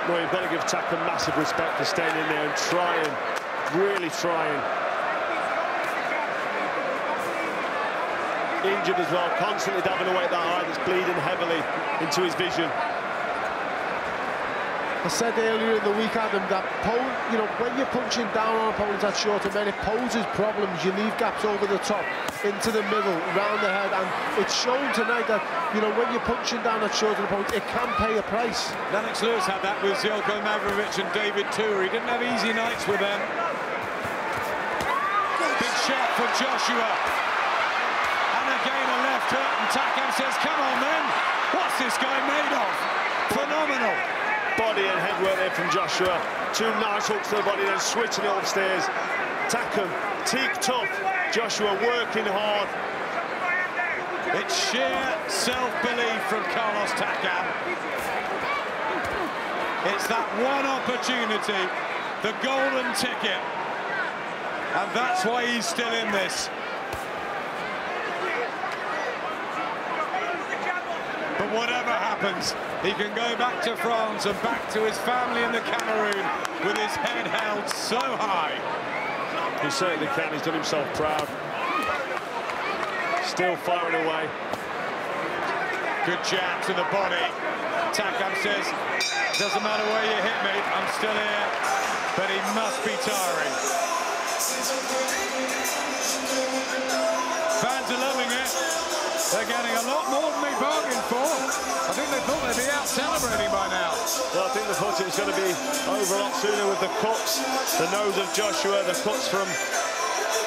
Well, you've got to give Takam massive respect for staying in there and trying, really trying. Injured as well, constantly dabbing away at that eye that's bleeding heavily into his vision. I said earlier in the week, Adam, that you know, when you're punching down on opponents that short of men, it poses problems. You leave gaps over the top, into the middle, round the head, and it's shown tonight that, you know, when you're punching down at short of opponents, it can pay a price. Lennox Lewis had that with Zeljko Mavrovic and David Tour. He didn't have easy nights with them. Big shot from Joshua. And again a left hook, and Takam says, come on then, what's this guy made of? Phenomenal. Body and head work there from Joshua. Two nice hooks to the body, then switching it upstairs. Takam, teak tough. Joshua working hard. It's sheer self-belief from Carlos Takam. It's that one opportunity, the golden ticket. And that's why he's still in this. But whatever happens, he can go back to France and back to his family in the Cameroon with his head held so high. He certainly can. He's done himself proud. Still firing away. Good jab to the body. Takam says, doesn't matter where you hit me, I'm still here. But he must be tiring. Fans are loving it. They're getting a lot more than they bargained for. I think they thought they'd be out celebrating by now. Well, I think they thought it was going to be over a lot sooner with the cuts, the nose of Joshua, the cuts from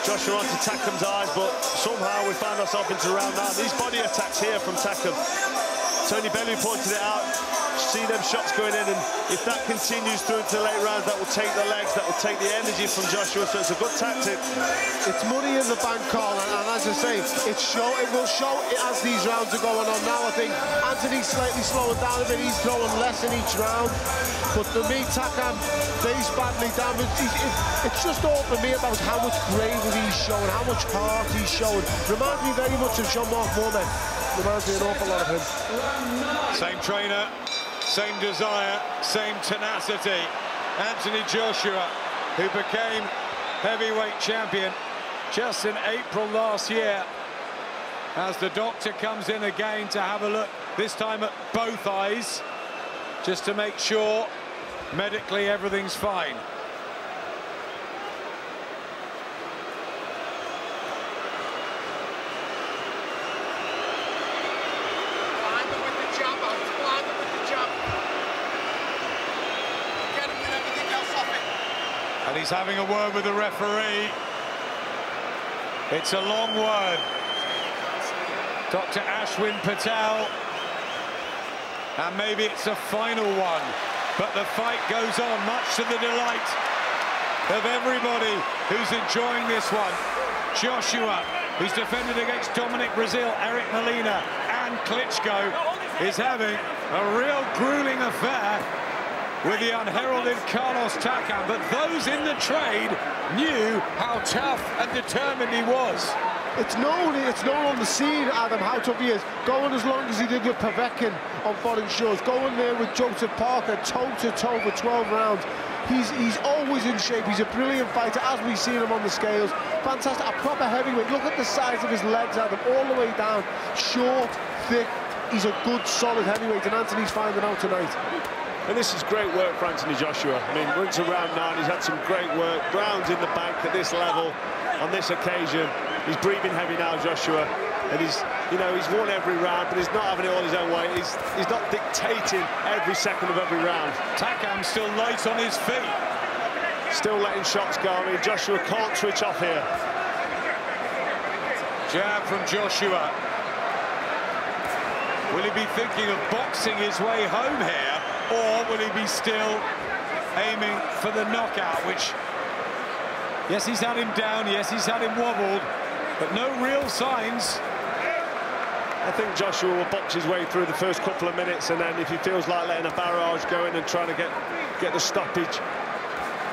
Joshua onto Takam's eyes, but somehow we found ourselves into round 9. These body attacks here from Takam. Tony Bellew pointed it out. See them shots going in, and if that continues through to the late rounds, that will take the legs, that will take the energy from Joshua, so it's a good tactic. It's money in the bank, Carl, and as I say, it will show as these rounds are going on now. I think Anthony's slightly slowing down a bit, he's throwing less in each round, but for me, Takam, face badly damaged. It's just all for me about how much bravery he's showing, how much heart he's showing. Reminds me very much of Jean-Marc Mourmet. Reminds me an awful lot of him. Same trainer, same desire, same tenacity. Anthony Joshua, who became heavyweight champion just in April last year, as the doctor comes in again to have a look, this time at both eyes, just to make sure medically everything's fine. And he's having a word with the referee. It's a long word. Dr. Ashwin Patel. And maybe it's a final one. But the fight goes on, much to the delight of everybody who's enjoying this one. Joshua, who's defended against Dominic Brazil, Eric Molina, and Klitschko, is having a real grueling affair with the unheralded Carlos Takam, but those in the trade knew how tough and determined he was. It's known on the scene, Adam, how tough he is. Going as long as he did with Povetkin on foreign shores, going there with Joseph Parker, toe-to-toe for 12 rounds. He's always in shape. He's a brilliant fighter, as we've seen him on the scales. Fantastic, a proper heavyweight. Look at the size of his legs, Adam, all the way down. Short, thick. He's a good, solid heavyweight, and Anthony's finding out tonight. And this is great work for Anthony Joshua. I mean, we're into round 9. He's had some great work. Rounds in the bank at this level, on this occasion. He's breathing heavy now, Joshua. And he's, you know, he's won every round, but he's not having it all his own way. He's not dictating every second of every round. Takam's still light on his feet. Still letting shots go. I mean, Joshua can't switch off here. Jab from Joshua. Will he be thinking of boxing his way home here? Or will he be still aiming for the knockout, which, yes, he's had him down, yes, he's had him wobbled, but no real signs I think Joshua will box his way through the first couple of minutes, and then if he feels like letting a barrage go in and trying to get the stoppage,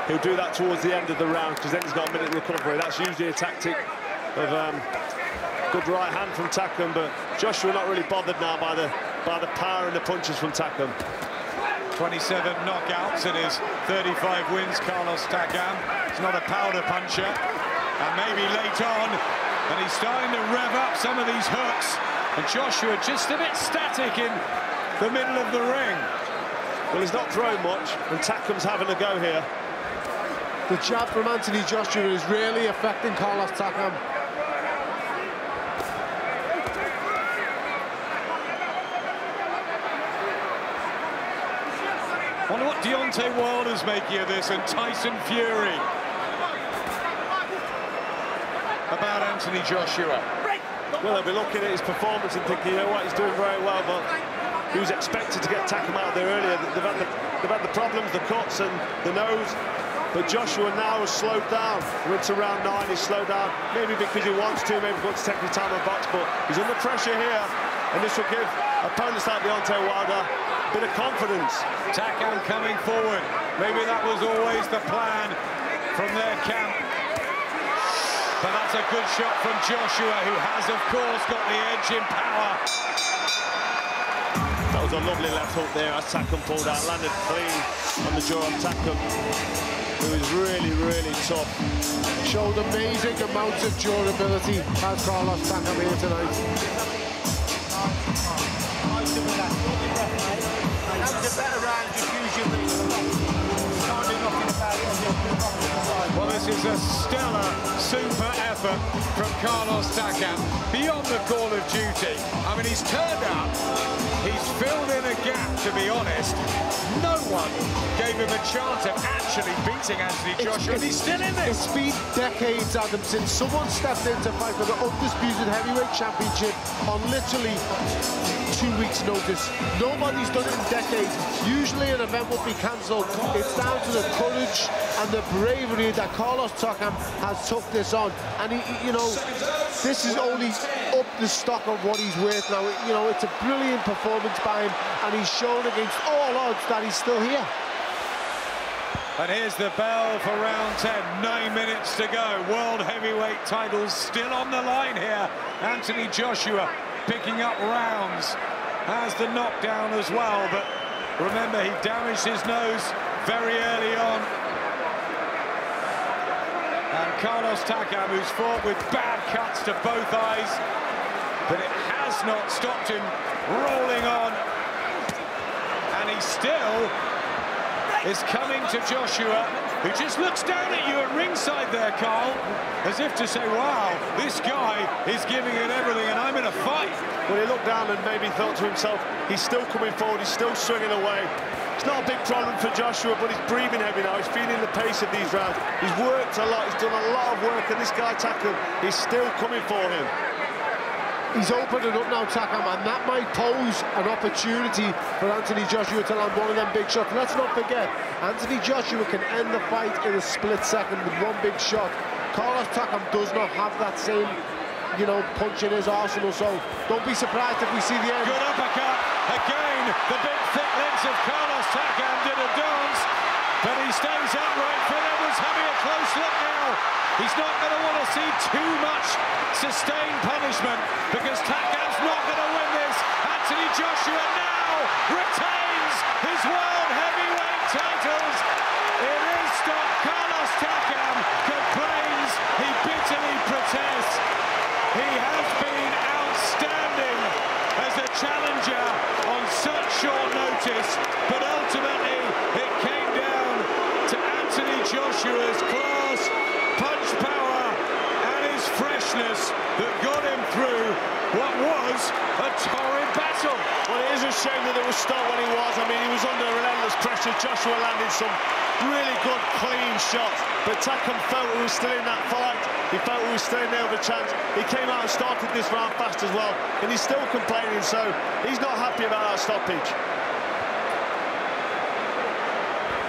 he'll do that towards the end of the round, because then he's got a minute recovery. That's usually a tactic of good right hand from Takam, but Joshua not really bothered now by the power and the punches from Takam. 27 knockouts in his 35 wins, Carlos Takam. He's not a powder puncher, and maybe late on, and he's starting to rev up some of these hooks. And Joshua just a bit static in the middle of the ring. Well, he's not throwing much, and Takam's having a go here. The jab from Anthony Joshua is really affecting Carlos Takam. Wonder what Deontay Wilder's making of this, and Tyson Fury. About Anthony Joshua. Well, they'll be looking at his performance and thinking, you know what, he's doing very well, but he was expected to get Takam out there earlier. They've had the problems, the cuts and the nose, but Joshua now has slowed down. We're into round 9, he's slowed down, maybe because he wants to, maybe wants to take his time on box, but he's under pressure here, and this will give opponents like Deontay Wilder a bit of confidence. Takam coming forward. Maybe that was always the plan from their camp. But that's a good shot from Joshua, who has, of course, got the edge in power. That was a lovely left hook there as Takam pulled out, landed clean on the jaw of Takam, who is really, really tough. Showed amazing amounts of durability as Carlos Takam here tonight. That was a better round than usually. Well, this is a stellar, super effort from Carlos Takam, beyond the call of duty. I mean, he's turned up, he's filled in a gap, to be honest. No one gave him a chance of actually beating Anthony Joshua, and he's still in this. It's been decades, Adam, since someone stepped in to fight for the undisputed heavyweight championship on literally 2 weeks' notice. Nobody's done it in decades. Usually an event will be cancelled. It's down to the courage and the bravery that Carlos Takam has took this on. And, you know, this is only up the stock of what he's worth now. You know, it's a brilliant performance by him, and he's shown against all odds that he's still here. And here's the bell for round 10. 9 minutes to go. World heavyweight titles still on the line here. Anthony Joshua picking up rounds, has the knockdown as well, but remember, he damaged his nose very early on. And Carlos Takam, who's fought with bad cuts to both eyes, but it has not stopped him rolling on. And he still is coming to Joshua, who just looks down at you at ringside there, Carl, as if to say, wow, this guy is giving it everything, and I'm in a fight. Well, he looked down and maybe thought to himself, he's still coming forward, he's still swinging away. It's not a big problem for Joshua, but he's breathing heavy now. He's feeling the pace of these rounds. He's worked a lot, he's done a lot of work, and this guy, Takam, is still coming for him. He's opening up now, Takam, and that might pose an opportunity for Anthony Joshua to land one of them big shots. Let's not forget, Anthony Joshua can end the fight in a split second with one big shot. Carlos Takam does not have that same, you know, punch in his arsenal, so don't be surprised if we see the end. Good uppercut. Again, the big thick legs of Carlos Takam did a dance, but he stays upright. Phil Edwards having a close look now. He's not going to want to see too much sustained punishment, because Takam's not going to win this. Anthony Joshua now retains his world heavyweight titles. It is stop. Carlos Takam complains, he bitterly protests. He has been outstanding as a challenger on such short notice, but ultimately it came down to Anthony Joshua's class, punch power, and his freshness that got him through what was a torrid battle. Well, it is a shame that it was stopped when he was. I mean, he was under relentless pressure. Joshua landed some really good, clean shots, but Takam felt he was still in that fight. He felt he was still in there with a chance. He came out and started this round fast as well, and he's still complaining, so he's not happy about that stoppage.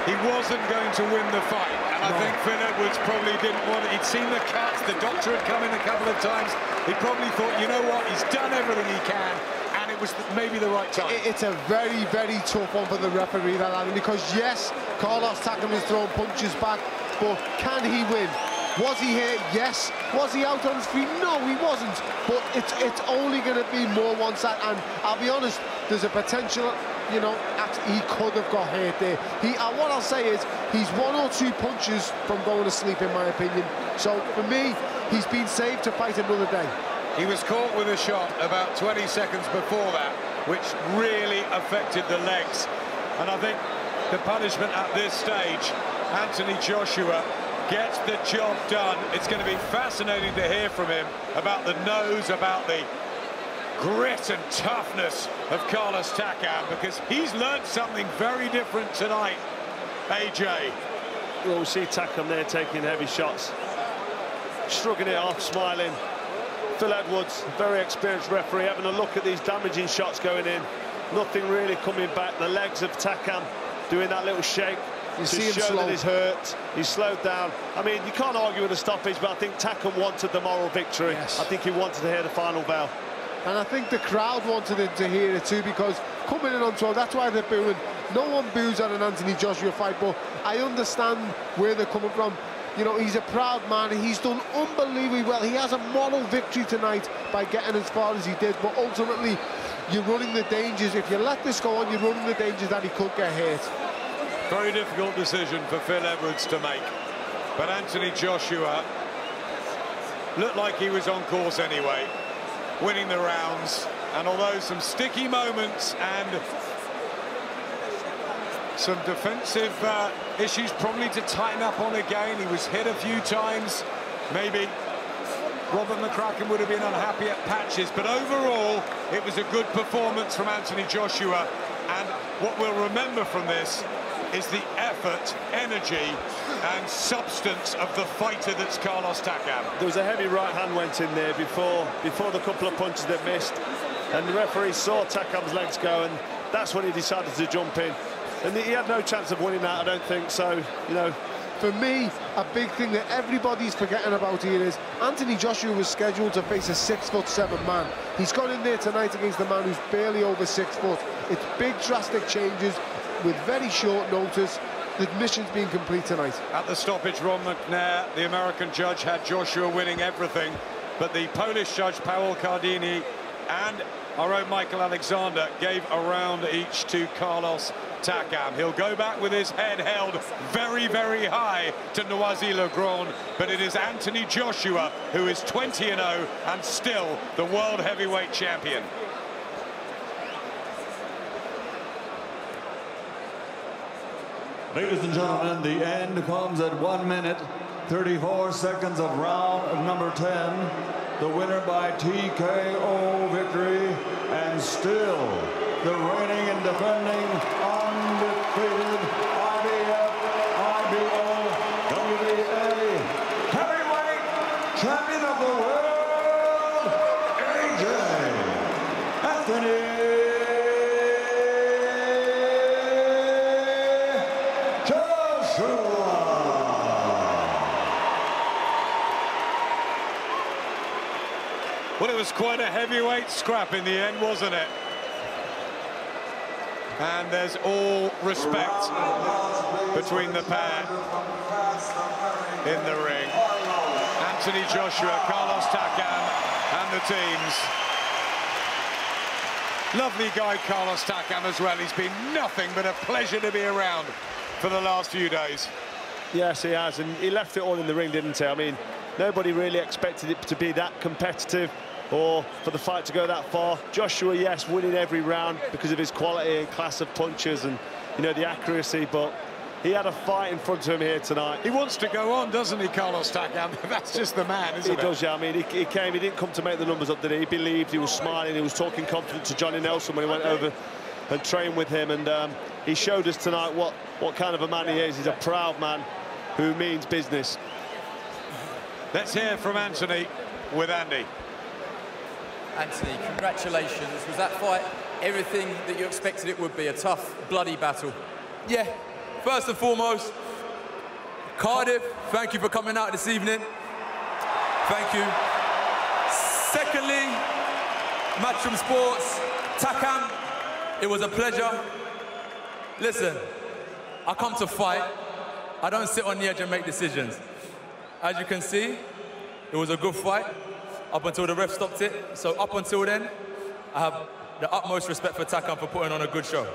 he wasn't going to win the fight, and I think Phil Edwards probably didn't want it. He'd seen the cuts, the doctor had come in a couple of times. He probably thought, you know what, he's done everything he can, and it was maybe the right time. It's a very, very tough one for the referee, that Alan, because yes, Carlos Takam is throwing punches back, but can he win? Was he hit? Yes. Was he out on his feet? No, he wasn't. But it's only going to be more one-sided. And I'll be honest, there's a potential, you know, he could have got hurt there. What I'll say is, he's 1 or 2 punches from going to sleep, in my opinion. So for me, he's been saved to fight another day. He was caught with a shot about 20 seconds before that, which really affected the legs. And I think the punishment at this stage, Anthony Joshua gets the job done. It's going to be fascinating to hear from him about the nose, about the grit and toughness of Carlos Takam, because he's learned something very different tonight, AJ. Well, we see Takam there taking heavy shots, shrugging it off, smiling. Phil Edwards, very experienced referee, having a look at these damaging shots going in. Nothing really coming back. The legs of Takam doing that little shake. You to see him show slow. that he's hurt. He's slowed down. I mean, you can't argue with the stoppage, but I think Takam wanted the moral victory. Yes. I think he wanted to hear the final bell. And I think the crowd wanted him to hear it too, because coming in on 12, that's why they're booing. No one boos at an Anthony Joshua fight, but I understand where they're coming from. You know, he's a proud man. He's done unbelievably well. He has a moral victory tonight by getting as far as he did, but ultimately, you're running the dangers. If you let this go on, you're running the dangers that he could get hurt. Very difficult decision for Phil Edwards to make. But Anthony Joshua looked like he was on course anyway, winning the rounds. And although some sticky moments and some defensive issues probably to tighten up on again, he was hit a few times. Maybe Robert McCracken would have been unhappy at patches, but overall it was a good performance from Anthony Joshua. And what we'll remember from this is the effort, energy and substance of the fighter that's Carlos Takam. There was a heavy right hand went in there before the couple of punches that missed, and the referee saw Takam's legs go, and that's when he decided to jump in. And he had no chance of winning that, I don't think. So, you know, for me, a big thing that everybody's forgetting about here is Anthony Joshua was scheduled to face a 6'7" man. He's gone in there tonight against a man who's barely over 6 foot. It's big, drastic changes with very short notice. The mission's been complete tonight. At the stoppage, Ron McNair, the American judge, had Joshua winning everything, but the Polish judge, Paweł Cardini, and our own Michael Alexander gave a round each to Carlos Takam. He'll go back with his head held very, very high to Noisy-le-Grand, but it is Anthony Joshua who is 20-0 and still the world heavyweight champion. Ladies and gentlemen, the end comes at 1 minute, 34 seconds of round of number 10. The winner by TKO victory, and still the reigning and defending undefeated IBF, IBO, WBA heavyweight champion of the world, AJ Anthony Joshua. Well, it was quite a heavyweight scrap in the end, wasn't it? And there's all respect between the pair in the ring. Anthony Joshua, Carlos Takam, and the teams. Lovely guy, Carlos Takam, as well. He's been nothing but a pleasure to be around for the last few days. yes, he has, and he left it all in the ring, didn't he? I mean, nobody really expected it to be that competitive or for the fight to go that far. Joshua, yes, winning every round because of his quality and class of punches and, you know, the accuracy, but he had a fight in front of him here tonight. He wants to go on, doesn't he, Carlos Takam? That's just the man, isn't it? He does, yeah. I mean, he didn't come to make the numbers up, did he? He believed, he was smiling, he was talking confident to Johnny Nelson when he went over and trained with him, and he showed us tonight what kind of a man he is. He's a proud man who means business. Let's hear from Anthony with Andy. Anthony, congratulations. Was that fight everything that you expected it would be? A tough, bloody battle? Yeah, first and foremost, Cardiff, thank you for coming out this evening. Thank you. Secondly, Matchroom Sports, Takam, it was a pleasure. Listen, I come to fight. I don't sit on the edge and make decisions. As you can see, it was a good fight up until the ref stopped it. So up until then, I have the utmost respect for Takam for putting on a good show.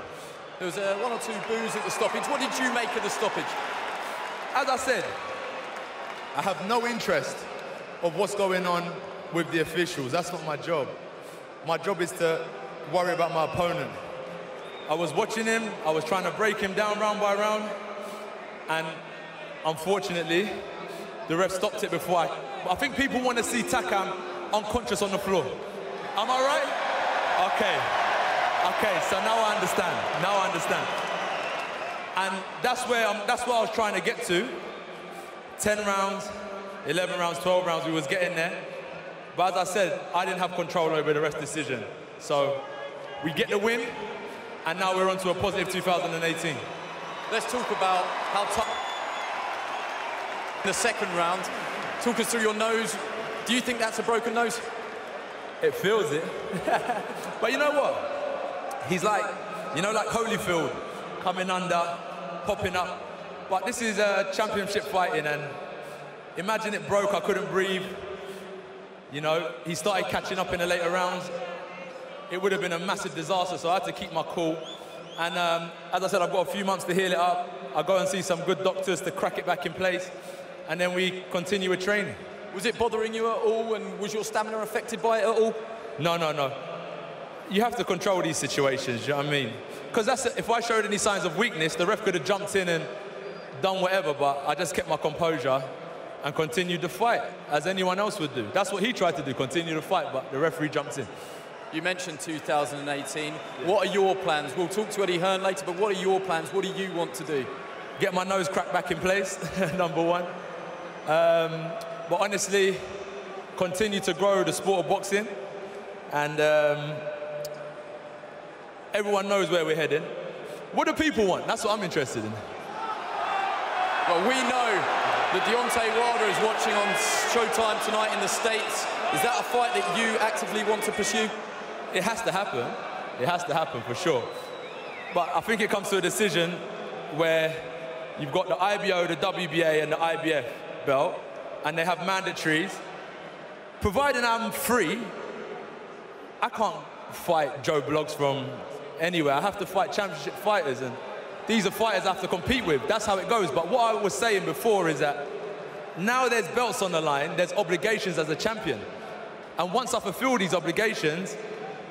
There was 1 or 2 boos at the stoppage. What did you make of the stoppage? As I said, I have no interest of what's going on with the officials. That's not my job. My job is to worry about my opponent. I was watching him, I was trying to break him down round by round, and unfortunately, the ref stopped it before I think people want to see Takam unconscious on the floor. Am I right? Okay, so now I understand. And that's what I was trying to get to. 10 rounds, 11 rounds, 12 rounds, we was getting there. But as I said, I didn't have control over the rest decision. So we get the win, and now we're on to a positive 2018. Let's talk about how tough the second round. Talk us through your nose. Do you think that's a broken nose? It feels it. But you know what? He's like, you know, like Holyfield, coming under, popping up. But this is championship fighting, and imagine it broke, I couldn't breathe. You know, he started catching up in the later rounds. It would have been a massive disaster, so I had to keep my cool. And as I said, I've got a few months to heal it up. I'll go and see some good doctors to crack it back in place, and then we continue with training. Was it bothering you at all, and was your stamina affected by it at all? No. You have to control these situations, you know what I mean? Because if I showed any signs of weakness, the ref could have jumped in and done whatever, but I just kept my composure and continued the fight, as anyone else would do. That's what he tried to do, continue the fight, but the referee jumped in. You mentioned 2018. What are your plans? We'll talk to Eddie Hearn later, but what are your plans? What do you want to do? Get my nose cracked back in place, number one. But honestly, continue to grow the sport of boxing, and everyone knows where we're heading. What do people want? That's what I'm interested in. Well, we know that Deontay Wilder is watching on Showtime tonight in the States. Is that a fight that you actively want to pursue? It has to happen. It has to happen for sure. But I think it comes to a decision where you've got the IBO, the WBA, and the IBF belt, and they have mandatories. Providing I'm free, I can't fight Joe Bloggs from anywhere. I have to fight championship fighters, and these are fighters I have to compete with. That's how it goes. But what I was saying before is that now there's belts on the line, there's obligations as a champion. And once I fulfill these obligations,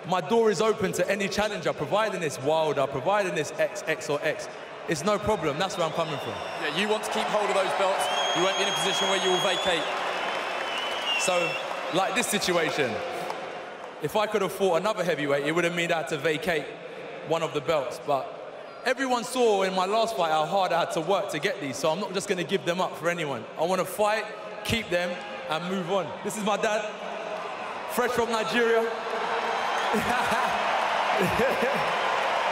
my door is open to any challenger, providing it's Wilder, providing it's X or X. It's no problem. That's where I'm coming from. Yeah, you want to keep hold of those belts. You won't be in a position where you will vacate. So, like this situation, if I could have fought another heavyweight, it would have meant I had to vacate one of the belts. But everyone saw in my last fight how hard I had to work to get these, so I'm not just going to give them up for anyone. I want to fight, keep them, and move on. This is my dad, fresh from Nigeria.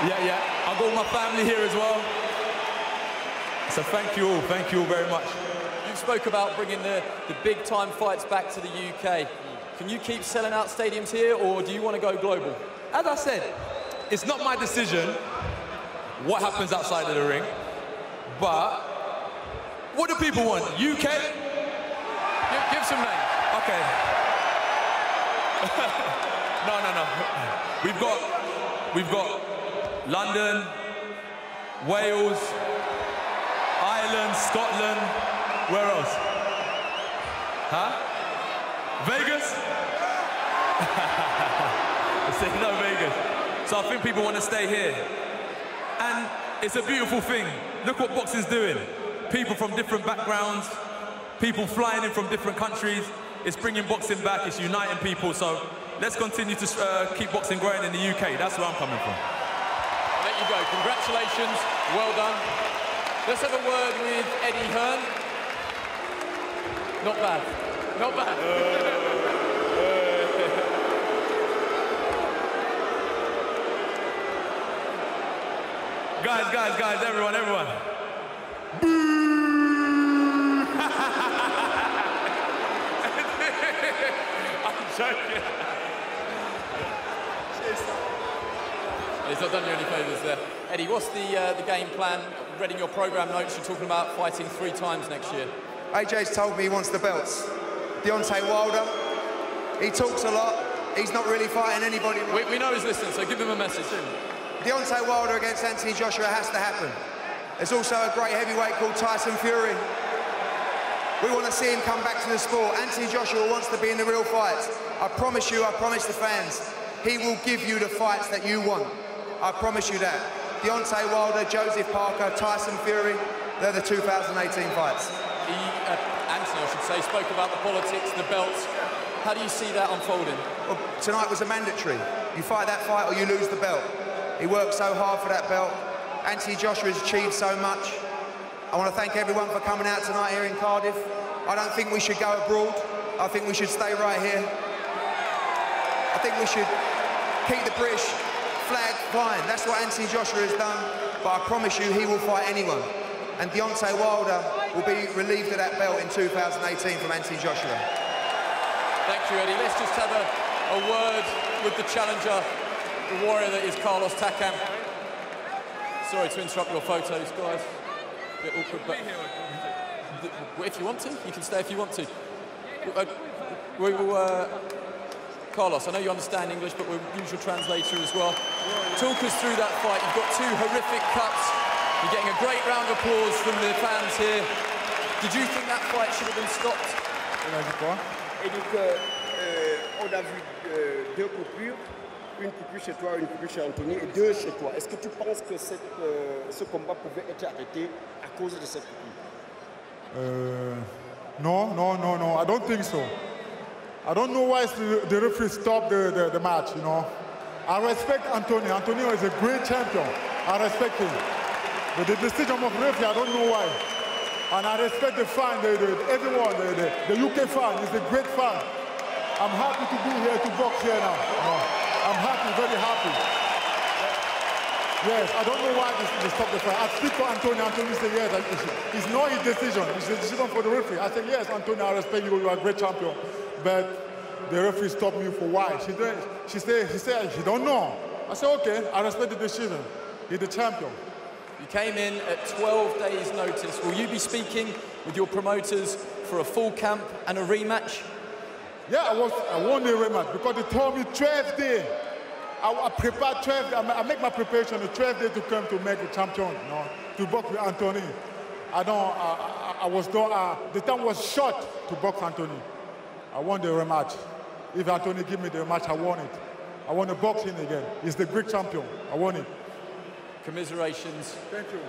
Yeah. I've got my family here as well. So thank you all very much. You spoke about bringing the big-time fights back to the UK. Can you keep selling out stadiums here, or do you want to go global? As I said, it's not my decision what happens outside of the ring, but what do people want? UK? Give some names. Okay. No. We've got London, Wales, Ireland, Scotland. Where else? Huh? Vegas? I said no, Vegas. So I think people want to stay here. And it's a beautiful thing. Look what boxing's doing. People from different backgrounds, people flying in from different countries. It's bringing boxing back, it's uniting people. So let's continue to keep boxing growing in the UK. That's where I'm coming from. I'll let you go. Congratulations. Well done. Let's have a word with Eddie Hearn. Not bad. Not bad. Guys, everyone. not done you any favours there. Eddie, what's the game plan? Reading your programme notes, you're talking about fighting 3 times next year. AJ's told me he wants the belts. Deontay Wilder, he talks a lot. He's not really fighting anybody. We know he's listening, so give him a message. Deontay Wilder against Anthony Joshua has to happen. There's also a great heavyweight called Tyson Fury. We want to see him come back to the sport. Anthony Joshua wants to be in the real fights. I promise you, I promise the fans, he will give you the fights that you want. I promise you that. Deontay Wilder, Joseph Parker, Tyson Fury, they're the 2018 fights. Anthony, I should say, spoke about the politics, the belts. How do you see that unfolding? Well, tonight was a mandatory. You fight that fight or you lose the belt. He worked so hard for that belt. Anthony Joshua has achieved so much. I want to thank everyone for coming out tonight here in Cardiff. I don't think we should go abroad. I think we should stay right here. I think we should keep the British flag flying. That's what Anthony Joshua has done, but I promise you he will fight anyone. And Deontay Wilder will be relieved of that belt in 2018 from Anthony Joshua. Thank you, Eddie. Let's just have a word with the challenger, the warrior that is Carlos Takam. Sorry to interrupt your photos, guys. A bit awkward, but if you want to, you can stay if you want to. We will, Carlos, I know you understand English, but we'll use your translator as well. Talk us through that fight. You've got 2 horrific cuts. You're getting a great round of applause from the fans here. Did you think that fight should have been stopped? Et donc, on a vu 2 coupures, une coupure chez toi, une coupure chez Anthony et 2 chez toi. Est-ce que tu penses que ce combat pouvait être arrêté à cause de cette coupure? No, I don't think so. I don't know why the referee stopped the match, you know. I respect Antonio. Antonio is a great champion. I respect him. But the decision of the referee, I don't know why. And I respect the fan, everyone, the UK fan is a great fan. I'm happy to be here to box here now. I'm happy, very happy. Yes, I don't know why they stopped the fight. I speak for Antonio. Antonio said yes, it's not his decision. It's a decision for the referee. I said yes, Antonio, I respect you. You are a great champion. But the referee stopped me for why? She said she don't know. I said okay, I respect the decision. He's the champion. You came in at 12 days' notice. Will you be speaking with your promoters for a full camp and a rematch? Yeah, I won the rematch because they told me 12 days. I prepared 12 days. I make my preparation the 12 days to come to make a champion, you know, to box with Anthony. The time was short to box Anthony. I won the rematch. If Anthony give me the rematch, I won it. I want to box him again. He's the Greek champion. I won it. Commiserations. Thank you.